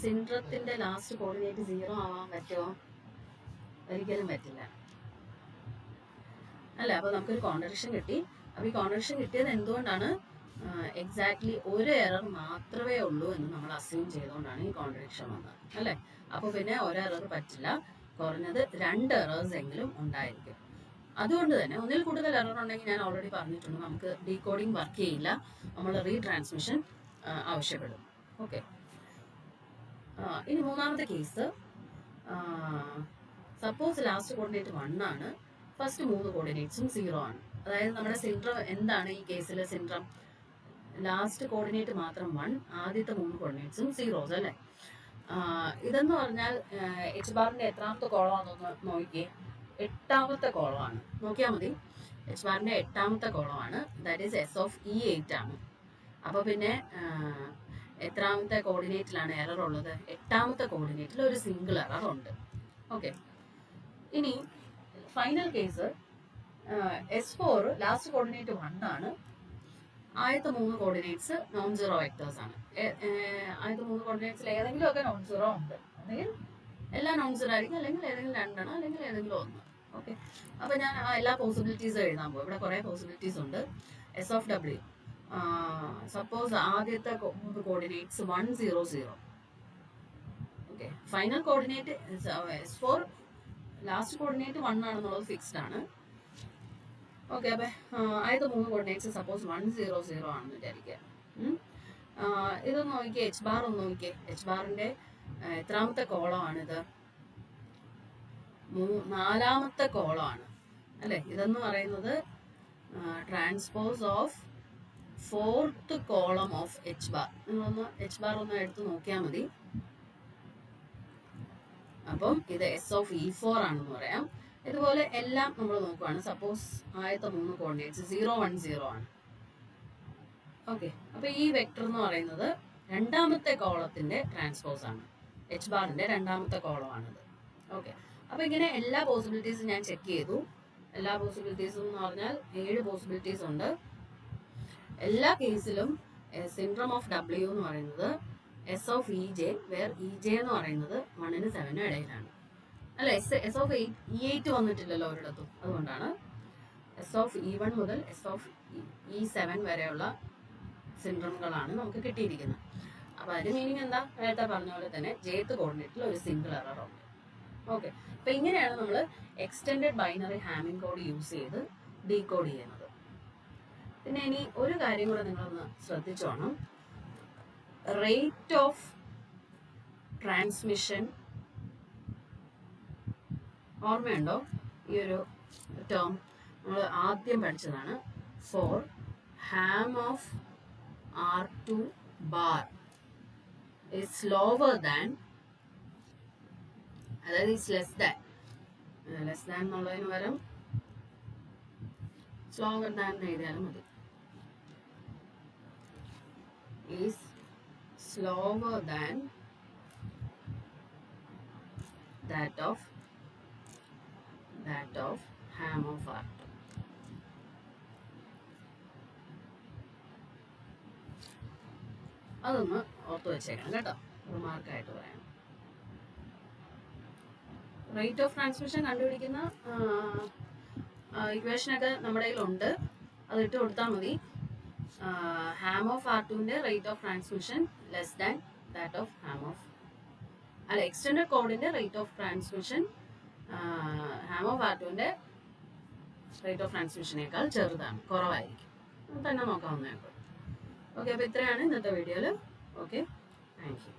സിൻഡ്രത്തിന്റെ ലാസ്റ്റ് കോർഡിനേറ്റ് 0 ആവാൻ പറ്റുമോ? ഒരിക്കലും പറ്റില്ല അല്ലേ. അപ്പൊ നമുക്കൊരു കോൺട്രഡിക്ഷൻ കിട്ടി. അപ്പൊ ഈ കോൺട്രഡിക്ഷൻ കിട്ടിയത് എന്തുകൊണ്ടാണ്? എക്സാക്ട്ലി ഒരു എറർ മാത്രമേ ഉള്ളൂ എന്ന് നമ്മൾ അസ്യൂം ചെയ്തുകൊണ്ടാണ് ഈ കോൺട്രഡിക്ഷൻ വന്നത് അല്ലേ. അപ്പൊ പിന്നെ ഒരു എറർ പറ്റില്ല, കുറഞ്ഞത് 2 എറേഴ്സ് എങ്കിലും ഉണ്ടായിരിക്കും. അതുകൊണ്ട് തന്നെ ഒന്നിൽ കൂടുതൽ എറർ ഉണ്ടെങ്കിൽ ഞാൻ ഓൾറെഡി പറഞ്ഞിട്ടുണ്ട്, നമുക്ക് ഡീകോഡിങ് വർക്ക് ചെയ്യില്ല, നമ്മൾ റീട്രാൻസ്മിഷൻ ആവശ്യപ്പെടും. ഓക്കെ, ഇനി മൂന്നാമത്തെ കേസ്, സപ്പോസ് ലാസ്റ്റ് കോർഡിനേറ്റ് 1 ആണ്, ഫസ്റ്റ് 3 കോർഡിനേറ്റ്സും 0 ആണ്. അതായത് നമ്മുടെ സിൻഡ്രം എന്താണ് ഈ കേസിൽ? സിൻഡ്രം ലാസ്റ്റ് കോർഡിനേറ്റ് മാത്രം 1, ആദ്യത്തെ 3 കോർഡിനേറ്റ്സും 0 അല്ലേ. ഇതെന്ന് പറഞ്ഞാൽ H ബാറിന്റെ എത്രാമത്തെ കോളമാണെന്ന് നോക്കിയേ. 8ാമത്തെ കോളമാണ്, നോക്കിയാൽ മതി. H ബാറിന്റെ 8ാമത്തെ കോളമാണ്, ദാറ്റ് ഈസ് S(E8) ആണ്. അപ്പൊ പിന്നെ എത്രാമത്തെ കോർഡിനേറ്റിലാണ് എറർ ഉള്ളത്? 8ാമത്തെ കോർഡിനേറ്റിൽ ഒരു സിംഗിൾ എറർ ഉണ്ട്. ഓക്കെ, ഇനി final case, S4 last coordinate 1 ആണ്, ആദ്യത്തെ 3 കോർഡിനേറ്റ്സ് നോൺ സീറോ വെക്ടേഴ്സ് ആണ്. ആദ്യത്തെ 3 കോർഡിനേറ്റ്സിൽ ഏതെങ്കിലും ഒക്കെ നോൺ സീറോ ഉണ്ട്, അല്ലെങ്കിൽ എല്ലാം നോൺ സീറോ ആയിരിക്കും, അല്ലെങ്കിൽ ഏതെങ്കിലും 2 അല്ലെങ്കിൽ ഏതെങ്കിലും 1. ഓക്കെ, അപ്പൊ ഞാൻ എല്ലാ പോസിബിലിറ്റീസും എഴുതാൻ പോകും. ഇവിടെ കുറെ പോസിബിലിറ്റീസ് ഉണ്ട്. S(W), സപ്പോസ് ആദ്യത്തെ 3 coordinates 1 0 0. Okay, final coordinate S4 last coordinate 1 ആണെന്നുള്ളത് ഫിക്സ്ഡ് ആണ്. ഓക്കെ, അപ്പൊ ആദ്യത്തെ 3 കോർഡിനേറ്റ്സ് സപ്പോസ് 1 0 0 ആണെന്ന് വിചാരിക്കുക. ഇതൊന്ന് നോക്കിയേ, H ബാർ ഒന്ന് നോക്കിയേ. H ബാറിന്റെ എത്രാമത്തെ കോളമാണിത്? 4ാമത്തെ കോളമാണ് അല്ലെ. ഇതെന്ന് പറയുന്നത് transpose of 4th column of H bar. നിങ്ങളൊന്ന് H ബാർ ഒന്ന് എടുത്ത് നോക്കിയാൽ മതി. അപ്പം ഇത് S(E4) ആണെന്ന് പറയാം. ഇതുപോലെ എല്ലാം നമ്മൾ നോക്കുവാണ്. സപ്പോസ് ആദ്യത്തെ 3 കോർഡിനേറ്റ്സ് 0 1 0 ആണ്. ഓക്കെ, അപ്പൊ ഈ വെക്ടർ എന്ന് പറയുന്നത് 2ാമത്തെ കോളത്തിന്റെ ട്രാൻസ്പോസ് ആണ്. H ബാറിന്റെ 2ാമത്തെ കോളമാണിത്. ഓക്കെ, അപ്പൊ ഇങ്ങനെ എല്ലാ പോസിബിലിറ്റീസും ഞാൻ ചെക്ക് ചെയ്തു. എല്ലാ പോസിബിലിറ്റീസും എന്ന് പറഞ്ഞാൽ 7 പോസിബിലിറ്റീസ് ഉണ്ട്. എല്ലാ കേസിലും സിൻഡ്രം ഓഫ് W എന്ന് പറയുന്നത് S(EJ), വേർ EJ എന്ന് പറയുന്നത് 1 - 7 ഇടയിലാണ് അല്ല. S(E8) വന്നിട്ടില്ലല്ലോ ഒരിടത്തും, അതുകൊണ്ടാണ് S(E1) മുതൽ S(E7) വരെയുള്ള സിൻഡ്രംകളാണ് നമുക്ക് കിട്ടിയിരിക്കുന്നത്. അപ്പൊ അതിന്റെ മീനിങ് എന്താ? നേരത്തെ പറഞ്ഞ പോലെ തന്നെ jth കോർഡിനേറ്റിൽ ഒരു സിംഗിൾ എറർ ഉണ്ട്. ഓക്കെ, അപ്പൊ ഇങ്ങനെയാണ് നമ്മൾ extended binary Hamming code use ചെയ്ത് ഡീകോഡ് ചെയ്യുന്നത്. പിന്നെ ഇനി ഒരു കാര്യം കൂടെ നിങ്ങളൊന്ന് ശ്രദ്ധിച്ചോണം. റേറ്റ് ഓഫ് ട്രാൻസ്മിഷൻ ഓർമ്മയുണ്ടോ? ഈ ഒരു ടേം നമ്മൾ ആദ്യം പഠിച്ചതാണ്. For Ham of R2 bar is slower than, അതായത് is less than എന്നുള്ളതിന് പകരം slower than എഴുതിയാലും മതി. is slower than that of ham of R2. അതൊന്ന് ഓർത്ത് വെച്ചേക്കണം കേട്ടോ, ഒരു മാർക്കായിട്ട് പറയാം. റേറ്റ് ഓഫ് ട്രാൻസ്മിഷൻ കണ്ടുപിടിക്കുന്ന ഇക്വേഷനൊക്കെ നമ്മുടെ കയ്യിലുണ്ട്, അത് ഇട്ട് കൊടുത്താൽ മതി. ഹാം ഓഫ് R2ന്റെ rate of transmission less than that of Ham of extended കോഡിന്റെ rate of transmission Ham of R2ന്റെ റേറ്റ് ഓഫ് ട്രാൻസ്മിഷനേക്കാൾ ചെറുതാണ്, കുറവായിരിക്കും. തന്നെ നോക്കാവുന്നതാണ്. ഓക്കെ, അപ്പോൾ ഇത്രയാണ് ഇന്നത്തെ വീഡിയോയിൽ. Okay, thank U.